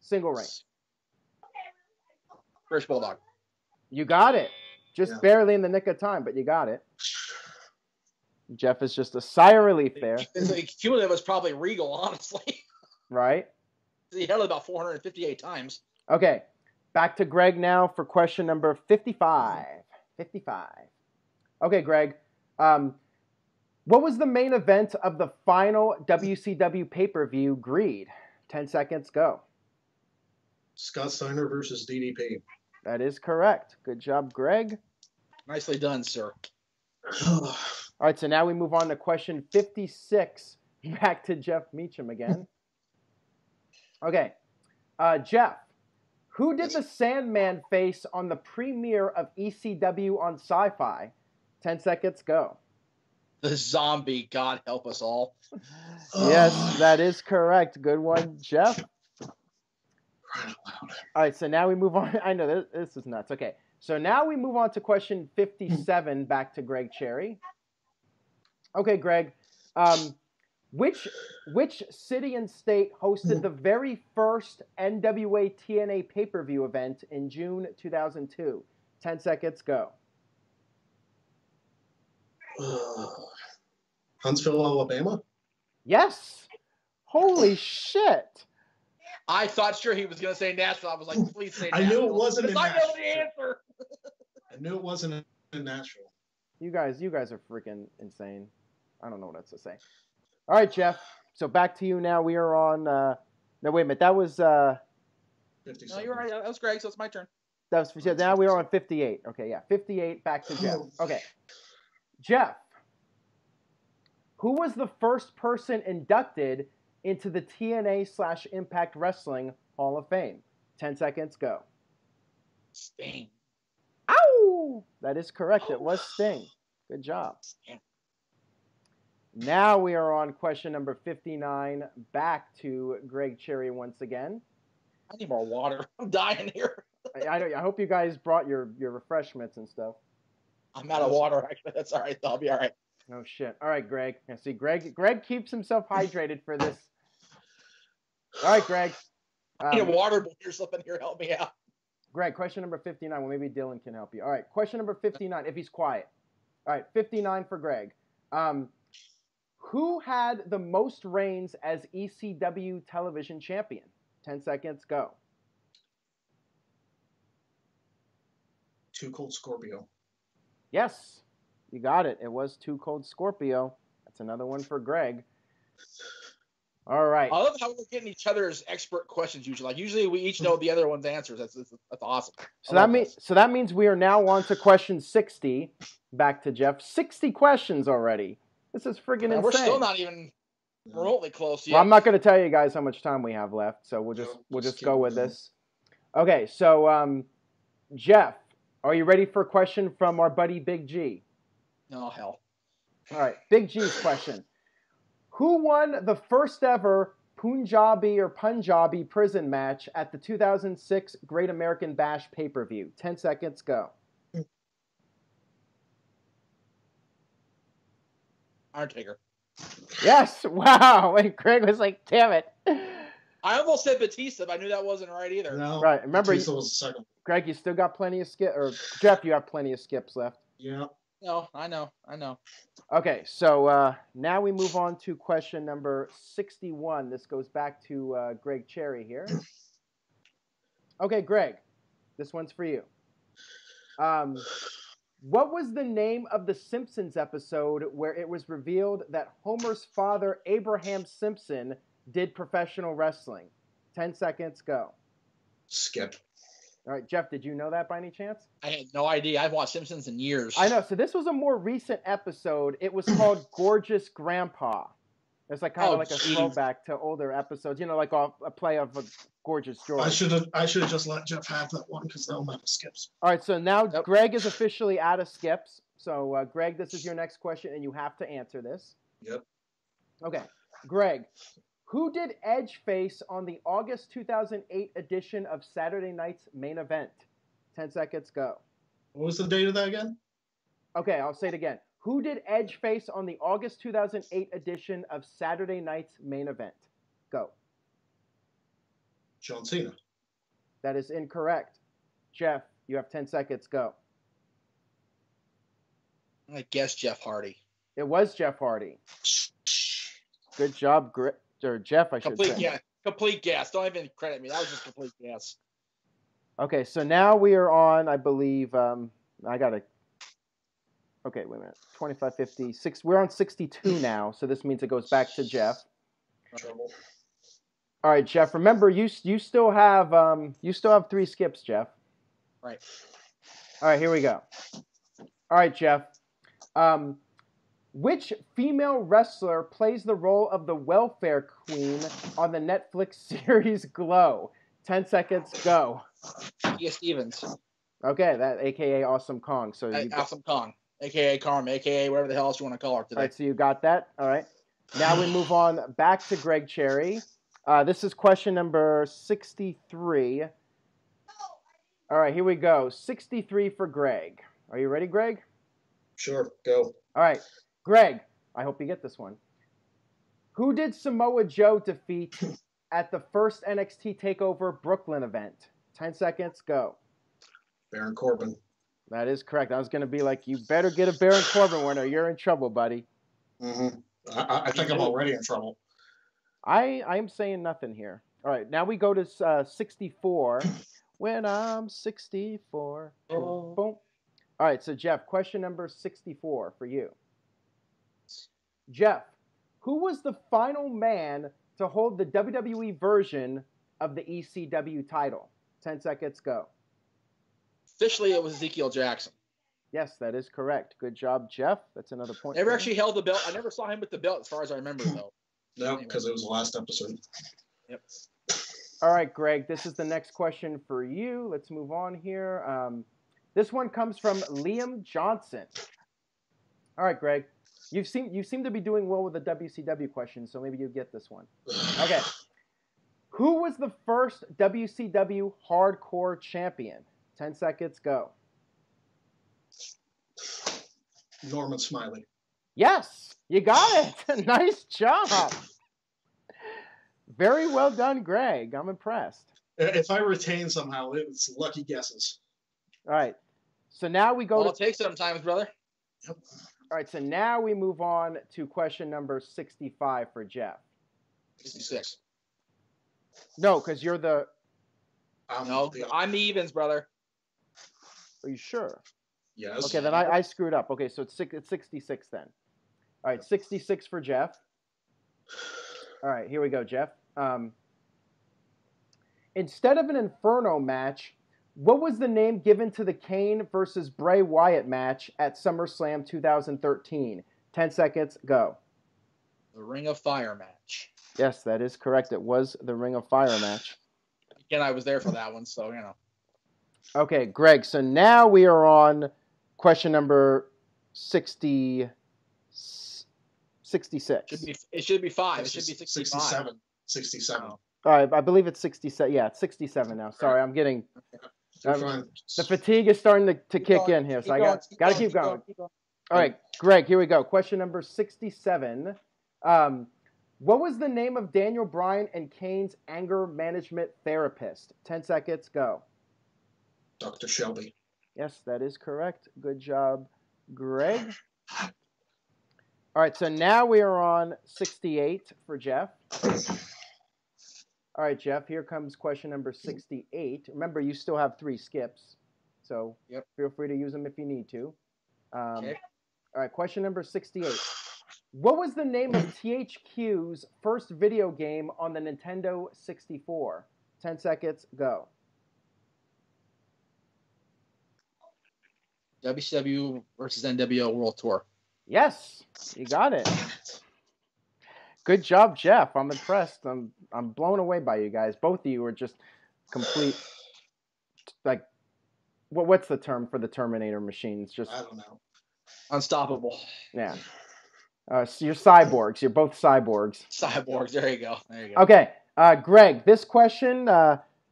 Single reign. British Bulldog. You got it. Just barely in the nick of time, but you got it. Jeff is just a sigh of relief there. The cumulative was probably Regal, honestly. Right? He held it about 458 times. Okay. Back to Greg now for question number 55. 55. Okay, Greg. What was the main event of the final WCW pay-per-view, Greed? 10 seconds, go. Scott Steiner versus DDP. That is correct. Good job, Greg. Nicely done, sir. All right, so now we move on to question 56. Back to Jeff Meacham again. Okay. Jeff, who did the Sandman face on the premiere of ECW on Sci-Fi? 10 seconds, go. The zombie, God help us all. Yes, that is correct. Good one, Jeff. All right, so now we move on. I know, this is nuts. Okay, so now we move on to question 57, back to Greg Cherry. Okay, Greg. Which city and state hosted the very first NWA TNA pay-per-view event in June 2002? 10 seconds, go. Huntsville, Alabama? Yes. Holy shit. I thought sure he was going to say Nashville. I was like, please say Nashville. I knew it wasn't in I Nashville. know the answer. I knew it wasn't in Nashville. You guys are freaking insane. I don't know what else to say. All right, Jeff. So back to you now. We are on. No, wait a minute. That was. 57. No, you're right. That was Greg, so it's my turn. That was. Now we are on 58. Okay, yeah, 58. Back to Jeff. Okay, Jeff. Who was the first person inducted into the TNA/Impact Wrestling Hall of Fame? 10 seconds. Go. Sting. Ow! That is correct. It was Sting. Good job. Sting. Now we are on question number 59. Back to Greg Cherry once again. I need more water. I'm dying here. I hope you guys brought your refreshments and stuff. I'm out of water, actually. That's all right. I'll be all right. Oh, shit. All right, Greg. Now, see, Greg keeps himself hydrated for this. All right, Greg. I need a water boy or something here. Help me out. Greg, question number 59. Well, maybe Dylan can help you. All right, question number 59, if he's quiet. All right, 59 for Greg. Who had the most reigns as ECW television champion? 10 seconds, go. Too Cold Scorpio. Yes, you got it. It was Too Cold Scorpio. That's another one for Greg. All right. I love how we're getting each other's expert questions usually. Like usually we each know the other one's answers. That's awesome. So that means we are now on to question 60. Back to Jeff. 60 questions already. This is friggin' insane. We're still not even remotely close yet. Well, I'm not going to tell you guys how much time we have left, so we'll just go with this. Okay, so Jeff, are you ready for a question from our buddy Big G? Oh, hell. All right, Big G's question. Who won the first ever Punjabi prison match at the 2006 Great American Bash pay-per-view? 10 seconds, go. Undertaker. Yes, wow. And Greg was like, damn it. I almost said Batista, but I knew that wasn't right either. No, Right, remember, Batista was the second. Greg, you still got plenty of skips, or Jeff, you have plenty of skips left. Yeah. No, I know. Okay, so now we move on to question number 61. This goes back to Greg Cherry here. Okay, Greg, this one's for you. What was the name of the Simpsons episode where it was revealed that Homer's father, Abraham Simpson, did professional wrestling? 10 seconds, go. Skip. All right, Jeff, did you know that by any chance? I had no idea. I've watched Simpsons in years. I know. So this was a more recent episode. It was called Gorgeous Grandpa. It's like kind of like a throwback to older episodes. You know, like a play of a Gorgeous George. I should have just let Jeff have that one because they'll have skips. All right. So now Greg is officially out of skips. So Greg, this is your next question, and you have to answer this. Yep. Okay, Greg. Who did Edge face on the August 2008 edition of Saturday Night's Main Event? 10 seconds, go. What was the date of that again? Okay, I'll say it again. Who did Edge face on the August 2008 edition of Saturday Night's Main Event? Go. John Cena. That is incorrect. Jeff, you have 10 seconds, go. I guess Jeff Hardy. It was Jeff Hardy. Good job, or Jeff, I should say. Yeah, complete gas. Don't even credit me. That was just complete gas. Okay, so now we are on, I believe, okay, wait a minute, 25, 50, 6, we're on 62 now, so this means it goes back to Jeff. Trouble. All right, Jeff, remember, you still have 3 skips, Jeff. Right. All right, here we go. All right, Jeff. Which female wrestler plays the role of the welfare queen on the Netflix series Glow? 10 seconds, go. Gia Stevens. Okay, that AKA Awesome Kong. So Awesome Kong, AKA Karma, AKA whatever the hell else you want to call her today. All right, so you got that. All right. Now we move on back to Greg Cherry. This is question number 63. All right, here we go. 63 for Greg. Are you ready, Greg? Sure, go. All right. Greg, I hope you get this one. Who did Samoa Joe defeat at the first NXT TakeOver Brooklyn event? 10 seconds, go. Baron Corbin. That is correct. I was going to be like, you better get a Baron Corbin winner. You're in trouble, buddy. Mm-hmm. I think I'm already in trouble. I'm saying nothing here. All right, now we go to 64. When I'm 64. Oh. Boom. All right, so Jeff, question number 64 for you. Jeff, who was the final man to hold the WWE version of the ECW title? 10 seconds, go. Officially, it was Ezekiel Jackson. Yes, that is correct. Good job, Jeff. That's another point. Never actually held the belt. I never saw him with the belt as far as I remember, though. No, because it was the last episode. Yep. All right, Greg, this is the next question for you. Let's move on here. This one comes from Liam Johnson. All right, Greg. You seem to be doing well with the WCW questions, so maybe you get this one. Okay. Who was the first WCW Hardcore Champion? 10 seconds, go. Norman Smiley. Yes, you got it. Nice job. Very well done, Greg. I'm impressed. If I retain somehow, it's lucky guesses. All right. So now we go Well, it takes sometimes, brother. Yep. All right, so now we move on to question number 65 for Jeff. 66. No, because you're the... No, I'm the evens, brother. Are you sure? Yes. Okay, then I screwed up. Okay, so it's 66 then. All right, 66 for Jeff. All right, here we go, Jeff. Instead of an Inferno match, what was the name given to the Kane versus Bray Wyatt match at SummerSlam 2013? 10 seconds, go. The Ring of Fire match. Yes, that is correct. It was the Ring of Fire match. Again, I was there for that one, so, you know. Okay, Greg, so now we are on question number 66. It should be 5. It should be 65. 67. Oh. All right, I believe it's 67. Yeah, it's 67 now. Sorry, I'm getting... the fatigue is starting to kick in here, so I got to keep going. All right, Greg, here we go. Question number 67. What was the name of Daniel Bryan and Kane's anger management therapist? 10 seconds, go. Dr. Shelby. Yes, that is correct. Good job, Greg. All right, so now we are on 68 for Jeff. All right, Jeff, here comes question number 68. Remember, you still have 3 skips, so feel free to use them if you need to. Okay. All right, question number 68. What was the name of THQ's first video game on the Nintendo 64? 10 seconds, go. WCW versus NWO World Tour. Yes, you got it. Good job, Jeff. I'm impressed. I'm blown away by you guys. Both of you are just complete, like, what's the term for the Terminator machines? Just I don't know. Unstoppable. Yeah. So you're cyborgs. You're both cyborgs. Cyborgs. There you go. Okay, Greg, this question,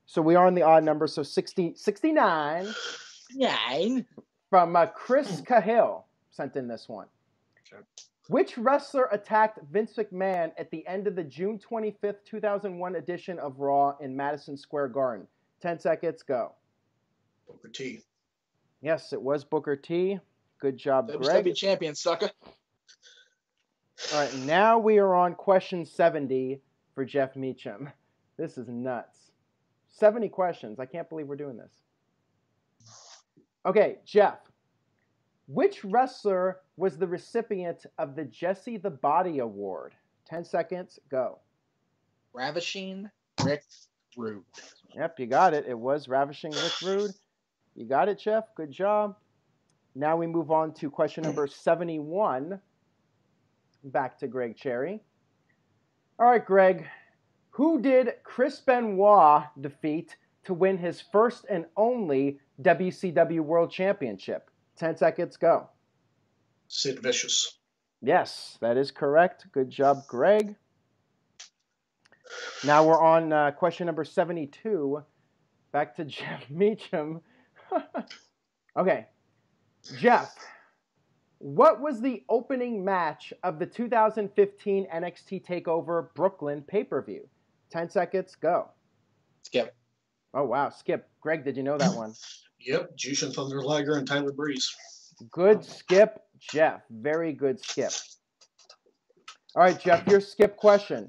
so we are on the odd number, so 69. 9. From Chris Cahill sent in this one. Okay. Which wrestler attacked Vince McMahon at the end of the June 25th, 2001 edition of Raw in Madison Square Garden? 10 seconds, go. Booker T. Yes, it was Booker T. Good job, WCW Greg. champion, sucker. All right, now we are on question 70 for Jeff Meacham. This is nuts. 70 questions. I can't believe we're doing this. Okay, Jeff. Which wrestler was the recipient of the Jesse the Body Award? 10 seconds, go. Ravishing Rick Rude. Yep, you got it. It was Ravishing Rick Rude. You got it, Jeff. Good job. Now we move on to question number 71. Back to Greg Cherry. All right, Greg. Who did Chris Benoit defeat to win his first and only WCW World Championship? 10 seconds, go. Sid Vicious. Yes, that is correct. Good job, Greg. Now we're on question number 72. Back to Jeff Meacham. Okay. Jeff, what was the opening match of the 2015 NXT TakeOver Brooklyn pay-per-view? 10 seconds, go. Skip. Oh, wow. Skip. Greg, did you know that one? Yep, Jushin Thunder Liger and Tyler Breeze. Good skip, Jeff. Very good skip. All right, Jeff, your skip question.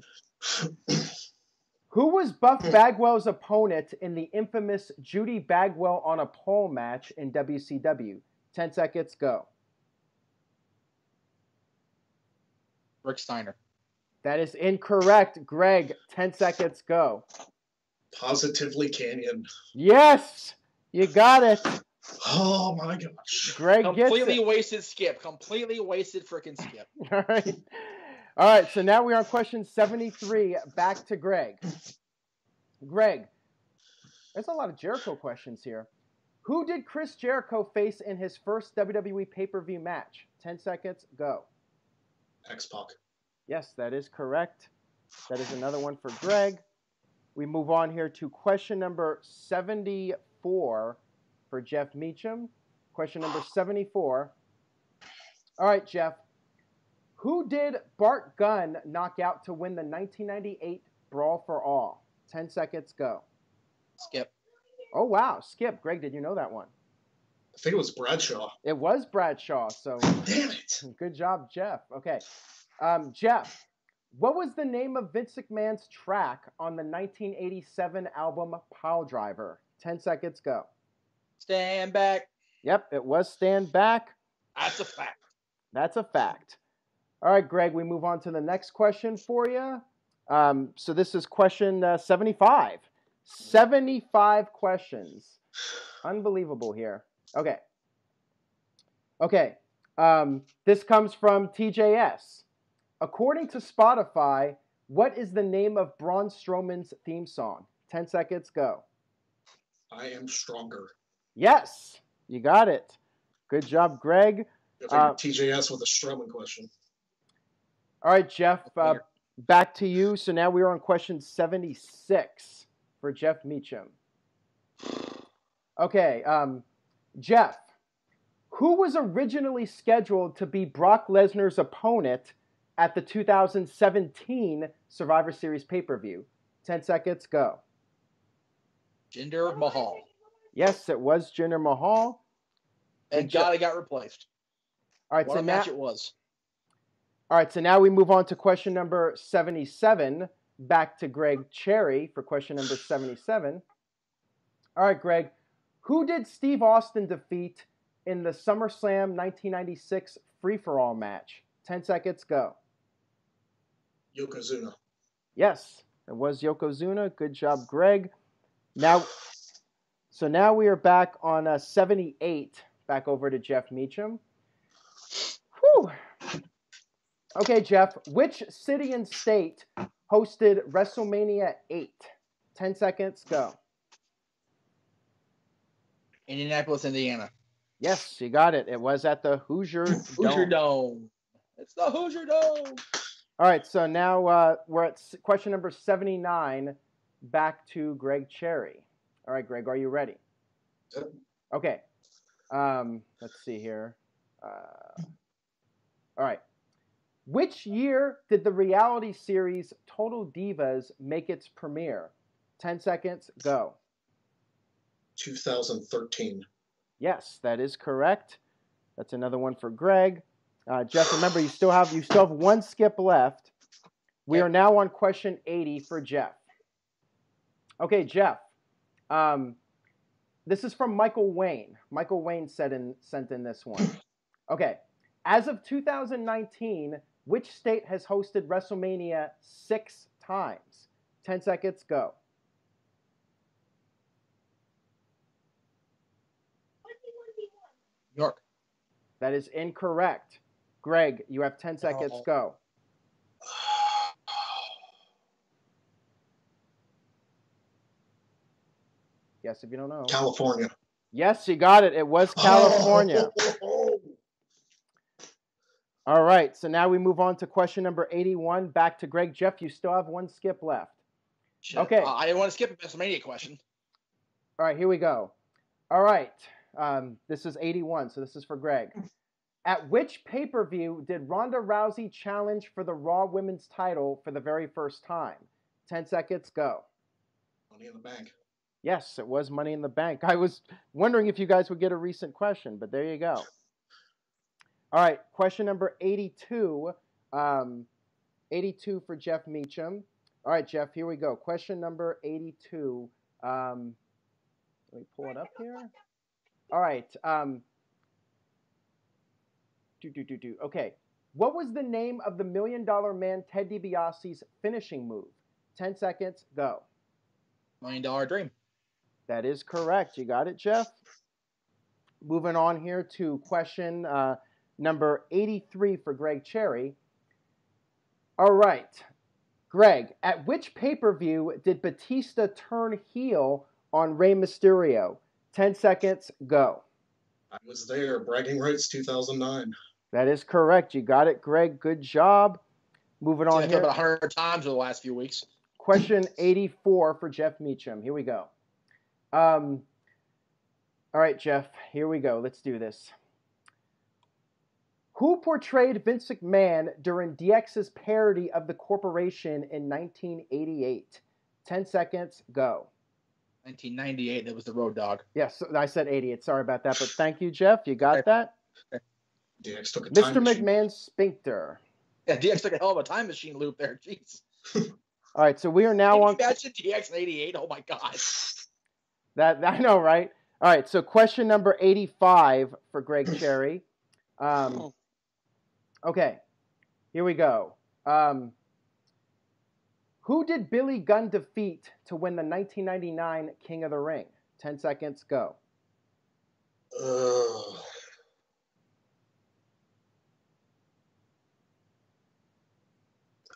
Who was Buff Bagwell's opponent in the infamous Judy Bagwell on a pole match in WCW? 10 seconds, go. Rick Steiner. That is incorrect, Greg. 10 seconds, go. Positively Canyon. Yes! You got it. Oh my gosh. Greg Completely gets it. wasted skip. Completely wasted freaking skip. All right. All right, so now we're on question 73. Back to Greg. Greg, there's a lot of Jericho questions here. Who did Chris Jericho face in his first WWE pay-per-view match? 10 seconds, go. X-Pac. Yes, that is correct. That is another one for Greg. We move on here to question number 74 for Jeff Meacham. Question number 74. All right, Jeff. Who did Bart Gunn knock out to win the 1998 Brawl for All? 10 seconds, go. Skip. Oh, wow. Skip. Greg, did you know that one? I think it was Bradshaw. It was Bradshaw, so Damn it. good job, Jeff. Okay. Jeff, what was the name of Vince McMahon's track on the 1987 album Pile Driver? 10 seconds, go. Stand back. Yep, it was Stand Back. That's a fact. That's a fact. All right, Greg, we move on to the next question for you. So this is question 75. 75 questions. Unbelievable here. Okay. Okay. This comes from TJS. According to Spotify, what is the name of Braun Strowman's theme song? 10 seconds, go. I Am Stronger. Yes, you got it. Good job, Greg. TJS with a Strowman question. All right, Jeff, back to you. So now we're on question 76 for Jeff Meacham. Okay, Jeff, who was originally scheduled to be Brock Lesnar's opponent at the 2017 Survivor Series pay-per-view? 10 seconds, go. Jinder Mahal. Yes, it was Jinder Mahal. Thank God it got replaced. All right, what so a match it was. All right, so now we move on to question number 77. Back to Greg Cherry for question number 77. All right, Greg, who did Steve Austin defeat in the SummerSlam 1996 free-for-all match? 10 seconds, go. Yokozuna. Yes, it was Yokozuna. Good job, Greg. Now we are back on 78. Back over to Jeff Meacham. Whew. Okay, Jeff, which city and state hosted WrestleMania 8? 10 seconds, go. Indianapolis, Indiana. Yes, you got it. It was at the Hoosier Dome. It's the Hoosier Dome. All right, so now we're at question number 79. Back to Greg Cherry. All right, Greg, are you ready? Yep. Okay. Let's see here. All right. Which year did the reality series Total Divas make its premiere? 10 seconds, go. 2013. Yes, that is correct. That's another one for Greg. Jeff, remember, you still have one skip left. We are now on question 80 for Jeff. Okay, Jeff. This is from Michael Wayne. Michael Wayne sent in this one. Okay. As of 2019, which state has hosted WrestleMania 6 times? 10 seconds, go. New York. That is incorrect. Greg, you have 10 seconds, go. Yes, if you don't know. California. Yes, you got it. It was California. All right, so now we move on to question number 81. Back to Greg. Jeff, you still have one skip left. Okay. I didn't want to skip a WrestleMania question. All right, here we go. All right, this is 81, so this is for Greg. At which pay-per-view did Ronda Rousey challenge for the Raw Women's title for the very first time? 10 seconds, go. Money in the Bank. Yes, it was Money in the Bank. I was wondering if you guys would get a recent question, but there you go. All right, question number 82. 82 for Jeff Meacham. All right, Jeff, here we go. Question number 82. Let me pull it up here. All right. Okay. What was the name of the $1 Million Man Ted DiBiase's finishing move? 10 seconds, go. $1 Million Dream. That is correct. You got it, Jeff. Moving on here to question number 83 for Greg Cherry. All right. Greg, at which pay-per-view did Batista turn heel on Rey Mysterio? 10 seconds, go. I was there. Bragging Rights 2009. That is correct. You got it, Greg. Good job. Moving on here. About 100 times in the last few weeks. Question 84 for Jeff Meacham. Here we go. All right, Jeff. Here we go. Let's do this. Who portrayed Vince McMahon during DX's parody of the corporation in 1988? 10 seconds, go. 1998, that was the Road Dogg. Yes, I said 88. Sorry about that, but thank you, Jeff. You got that? DX took a Mr. time machine. McMahon's sphincter. Yeah, DX took a hell of a time machine loop there. Jeez. All right, so we are now on. Can you imagine DX in 88? Oh, my God. That I know, right? All right, so question number 85 for Greg Cherry. Okay, here we go. Who did Billy Gunn defeat to win the 1999 King of the Ring? 10 seconds, go.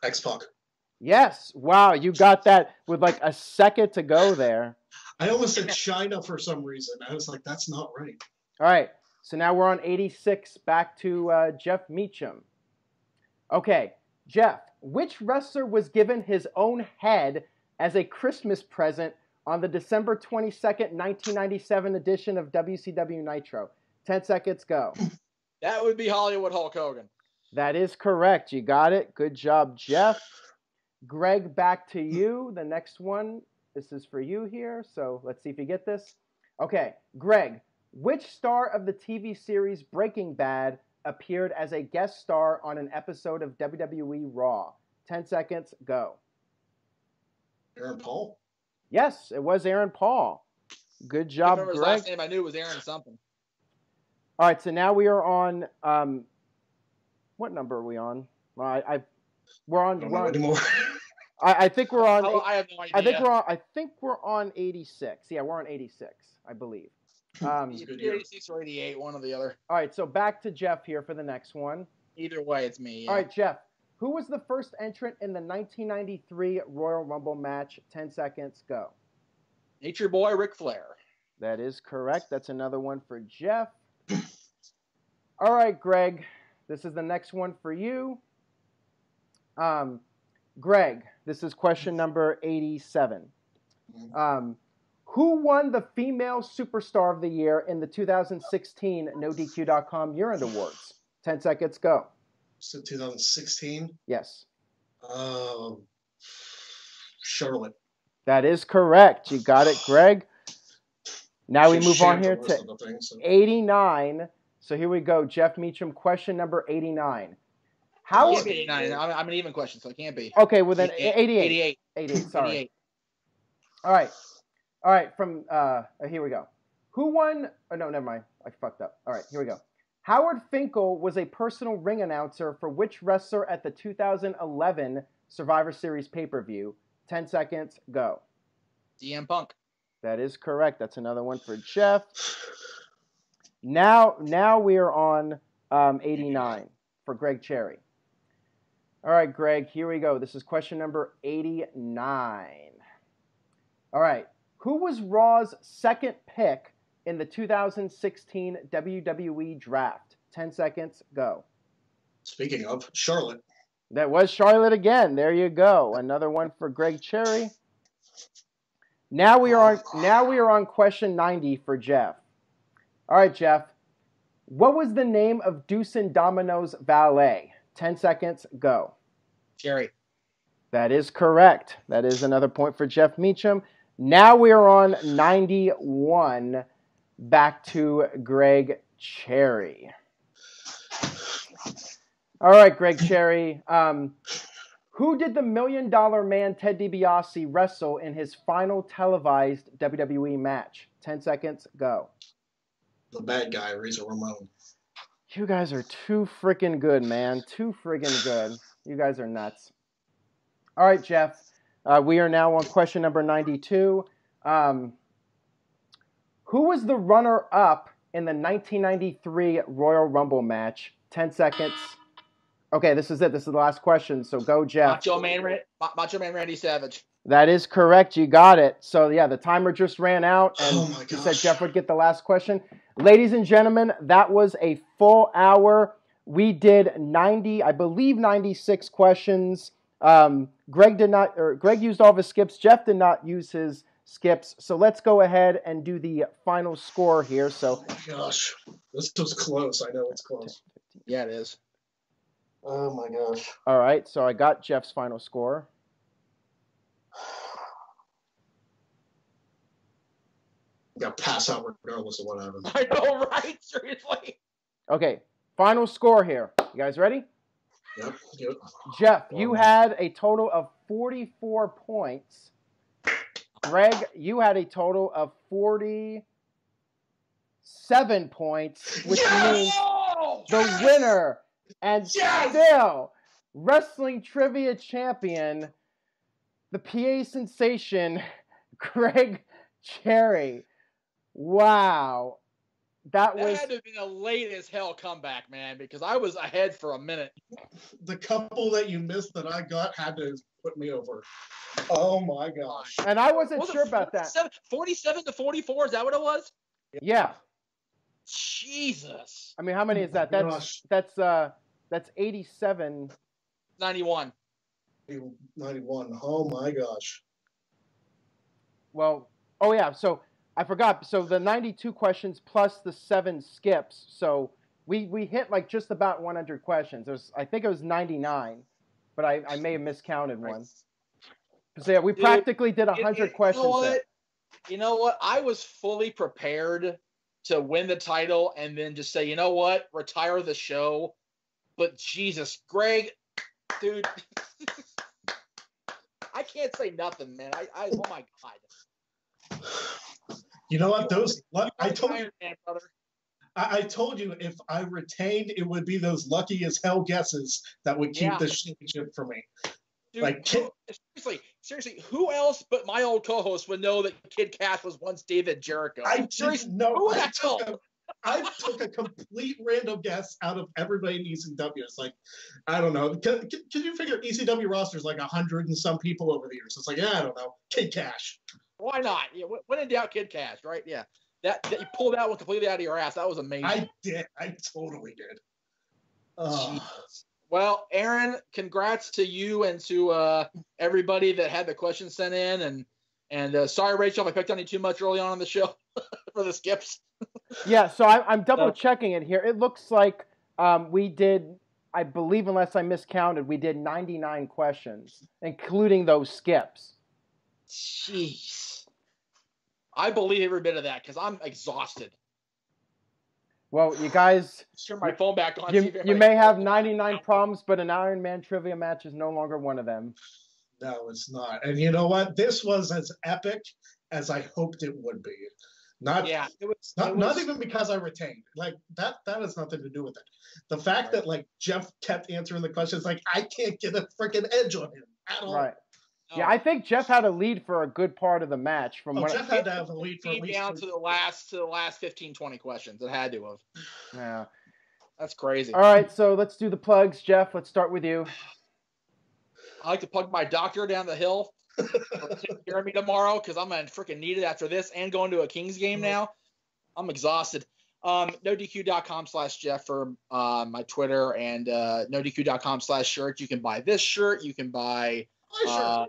X-Pac. Yes. Wow, you got that with like a second to go there. I almost said China for some reason. I was like, that's not right. All right. So now we're on 86. Back to Jeff Meacham. Okay, Jeff, which wrestler was given his own head as a Christmas present on the December 22nd, 1997 edition of WCW Nitro? 10 seconds, go. That would be Hollywood Hulk Hogan. That is correct. You got it. Good job, Jeff. Greg, back to you. The next one, this is for you here. So let's see if you get this. Okay, Greg, which star of the TV series Breaking Bad appeared as a guest star on an episode of WWE Raw? 10 seconds, go. Aaron Paul? Yes, it was Aaron Paul. Good job, I remember his Greg. last name. I knew it was Aaron something. All right, so now we are on. What number are we on? We're on. I don't know anymore. I think we're on. I have no idea. I think we're on 86. Yeah, we're on 86, I believe. It's 86 or 88, one or the other. All right, so back to Jeff here for the next one. Either way, it's me. Yeah. All right, Jeff. Who was the first entrant in the 1993 Royal Rumble match? 10 seconds, go. Nature Boy Ric Flair. That is correct. That's another one for Jeff. All right, Greg. This is the next one for you. Greg, this is question number 87. Who won the Female Superstar of the Year in the 2016 NoDQ.com Urine Awards? 10 seconds, go. So 2016? Yes. Charlotte. That is correct. You got it, Greg. Now we move on here to 89. So here we go. Jeff Meacham, question number 89. How? It can't be 89. I'm an even question, so it can't be. Okay, well then 88. 88, sorry. 88. All right, from, here we go. Who won, oh no, never mind. I fucked up. All right, here we go. Howard Finkel was a personal ring announcer for which wrestler at the 2011 Survivor Series pay-per-view? 10 seconds, go. CM Punk. That is correct. That's another one for Jeff. Now we are on 89 for Greg Cherry. All right, Greg, here we go. This is question number 89. All right. Who was Raw's second pick in the 2016 WWE Draft? 10 seconds, go. Speaking of, Charlotte. That was Charlotte again. There you go. Another one for Greg Cherry. Now we are on question 90 for Jeff. All right, Jeff. What was the name of Deucin Domino's valet? 10 seconds, go. Jerry. That is correct. That is another point for Jeff Meacham. Now we are on 91. Back to Greg Cherry. All right, Greg Cherry. Who did the $1 Million Man Ted DiBiase wrestle in his final televised WWE match? 10 seconds, go. The bad guy, Razor Ramon. You guys are too freaking good, man. Too friggin' good. You guys are nuts. All right, Jeff. We are now on question number 92. Who was the runner-up in the 1993 Royal Rumble match? 10 seconds. Okay, this is it. This is the last question. So go, Jeff. Macho Man Randy Savage. That is correct. You got it. So, yeah, the timer just ran out, and you said Jeff would get the last question. Ladies and gentlemen, that was a full hour. We did 96 questions. Greg used all of his skips. Jeff did not use his skips. So let's go ahead and do the final score here. So, oh my gosh, this was close. I know it's close. Yeah, it is. Oh my gosh. All right, so I got Jeff's final score. I'm gonna pass out regardless of what happens. I know, right? Seriously. Okay, final score here. You guys ready? Yep. Jeff, you had a total of 44 points. Greg, you had a total of 47 points, which means the winner and still wrestling trivia champion, the PA sensation, Greg Cherry. Wow. that That was had to have been a late as hell comeback, man, because I was ahead for a minute. The couple that you missed that I got had to put me over. Oh my gosh. and I wasn't Was it sure about that. 47 to 44, is that what it was? Yeah. Jesus. I mean, how many is that? Gosh. That's 87. 91. 91. Oh my gosh. Well, oh yeah, so I forgot. So the 92 questions plus the 7 skips. So we hit like just about 100 questions. I think it was 99, but I may have miscounted one. So yeah, we practically did 100 questions. You know what? I was fully prepared to win the title and then just say, you know what? Retire the show. But Jesus, Greg, dude, I can't say nothing, man. Oh my God. You know what? I told you. Man, brother. I told you if I retained, it would be those lucky as hell guesses that would keep the championship for me. Dude, Like, seriously, who else but my old co-host would know that Kid Cash was once David Jericho? I didn't know. Who I took a complete random guess out of everybody in ECW. It's like, I don't know. Can you figure ECW roster's like 100 and some people over the years? It's like, yeah, I don't know. Kid Cash. Why not? Yeah, when in doubt, Kid Cash, right? Yeah. That you pulled that one completely out of your ass. That was amazing. I did. I totally did. Well, Aaron, congrats to you and to everybody that had the questions sent in. And sorry, Rachel, if I picked on you too much early on in the show for the skips. Yeah, so I'm double checking it here. It looks like we did, I believe, unless I miscounted, we did 99 questions, including those skips. Jeez. I believe every bit of that because I'm exhausted. Well, you guys, turn my phone back on. You may have 99 problems, but an Iron Man trivia match is no longer one of them. No, it's not. And you know what? This was as epic as I hoped it would be. Not even because I retained. Like that has nothing to do with it. The fact that like Jeff kept answering the questions, like I can't get a freaking edge on him at all. Right. Yeah, I think Jeff had a lead for a good part of the match. Jeff had to have a lead for at least down to the last 15, 20 questions. It had to have. Yeah. That's crazy. All right, so let's do the plugs. Jeff, let's start with you. I like to plug my doctor down the hill. Take care of me tomorrow because I'm going to freaking need it after this and going to a Kings game now. I'm exhausted. NoDQ.com/Jeff for my Twitter and NoDQ.com/shirt. You can buy this shirt. You can buy a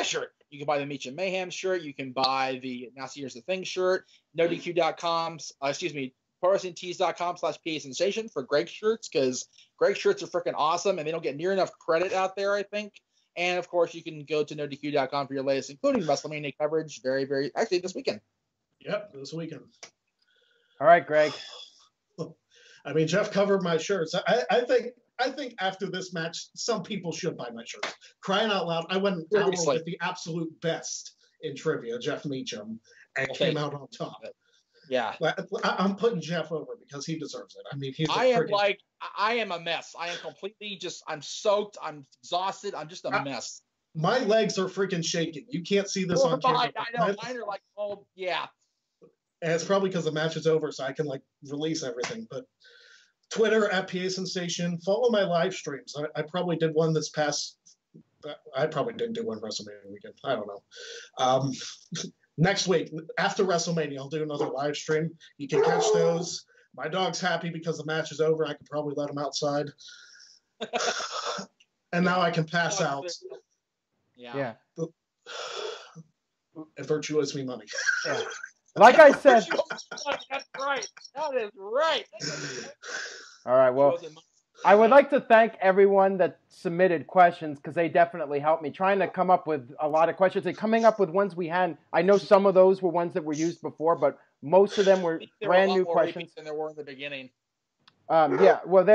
shirt. You can buy the Meacham Mayhem shirt. You can buy the Now See Here's the Thing shirt. NoDQ.com, ProWrestlingTees.com/PA Sensation for Greg's shirts because Greg's shirts are freaking awesome and they don't get near enough credit out there, I think. And of course, you can go to NoDQ.com for your latest, including WrestleMania coverage. Very, very actually this weekend. Yep, this weekend. All right, Greg. I mean, Jeff covered my shirts. I think after this match, some people should buy my shirts. Crying out loud, I went out with the absolute best in trivia, Jeff Meacham, and came out on top. Yeah. I'm putting Jeff over because he deserves it. I mean, I am a mess. I am completely I'm soaked. I'm exhausted. I'm just a mess. My legs are freaking shaking. You can't see this on camera. I know. Mine are like, oh, yeah. And it's probably because the match is over, so I can release everything. But Twitter @ PA Sensation. Follow my live streams. I probably did one this past. I probably didn't do one WrestleMania weekend. I don't know. Next week after WrestleMania, I'll do another live stream. You can catch those. My dog's happy because the match is over. I can probably let him outside. And now I can pass out. Yeah. And Virtue owes me money. Yeah. Like I said. That's right. That is right. All right. Well, I would like to thank everyone that submitted questions because they definitely helped me trying to come up with a lot of questions and coming up with ones we hadn't. I know some of those were ones that were used before, but most of them were brand new questions. Than there were in the beginning. Yeah. Well,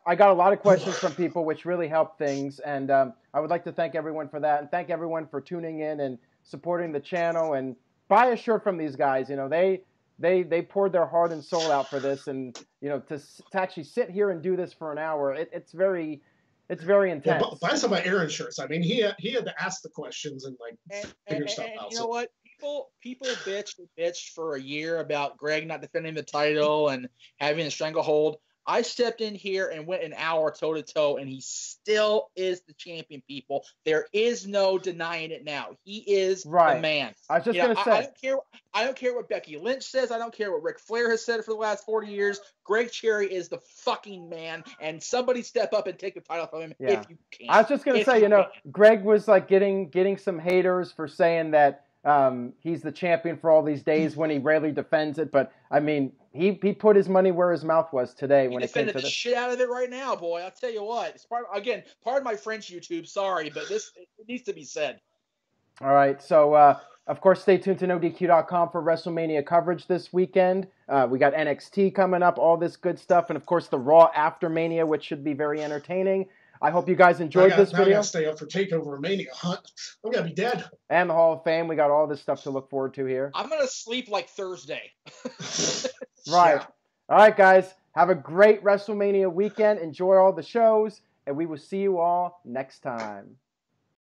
I got a lot of questions from people, which really helped things, and I would like to thank everyone for that, and thank everyone for tuning in and supporting the channel and buy a shirt from these guys. You know, they poured their heart and soul out for this, and you know, to actually sit here and do this for an hour, it's very intense. Yeah, buy some of Aaron's shirts. I mean, he had to ask the questions and figure stuff out. You know what? people bitched for a year about Greg not defending the title and having a stranglehold. I stepped in here and went an hour toe to toe, and he still is the champion. People, there is no denying it now. He is the man. I was just gonna say, I don't care what Becky Lynch says. I don't care what Ric Flair has said for the last 40 years. Greg Cherry is the fucking man, and somebody step up and take the title from him if you can. I was just gonna say, Greg was like getting some haters for saying that he's the champion for all these days when he rarely defends it, but I mean. He put his money where his mouth was today when it came to this. Defended the shit out of it right now, boy. I'll tell you what. It's pardon my French, YouTube. Sorry, but it needs to be said. All right. So, of course, stay tuned to NoDQ.com for WrestleMania coverage this weekend. We got NXT coming up, all this good stuff, and of course the Raw after Mania, which should be very entertaining. I hope you guys enjoyed this video. I gotta stay up for Takeover Mania. I'm gonna be dead. And the Hall of Fame. We got all this stuff to look forward to here. I'm gonna sleep like Thursday. Right. Yeah. All right, guys. Have a great WrestleMania weekend. Enjoy all the shows, and we will see you all next time.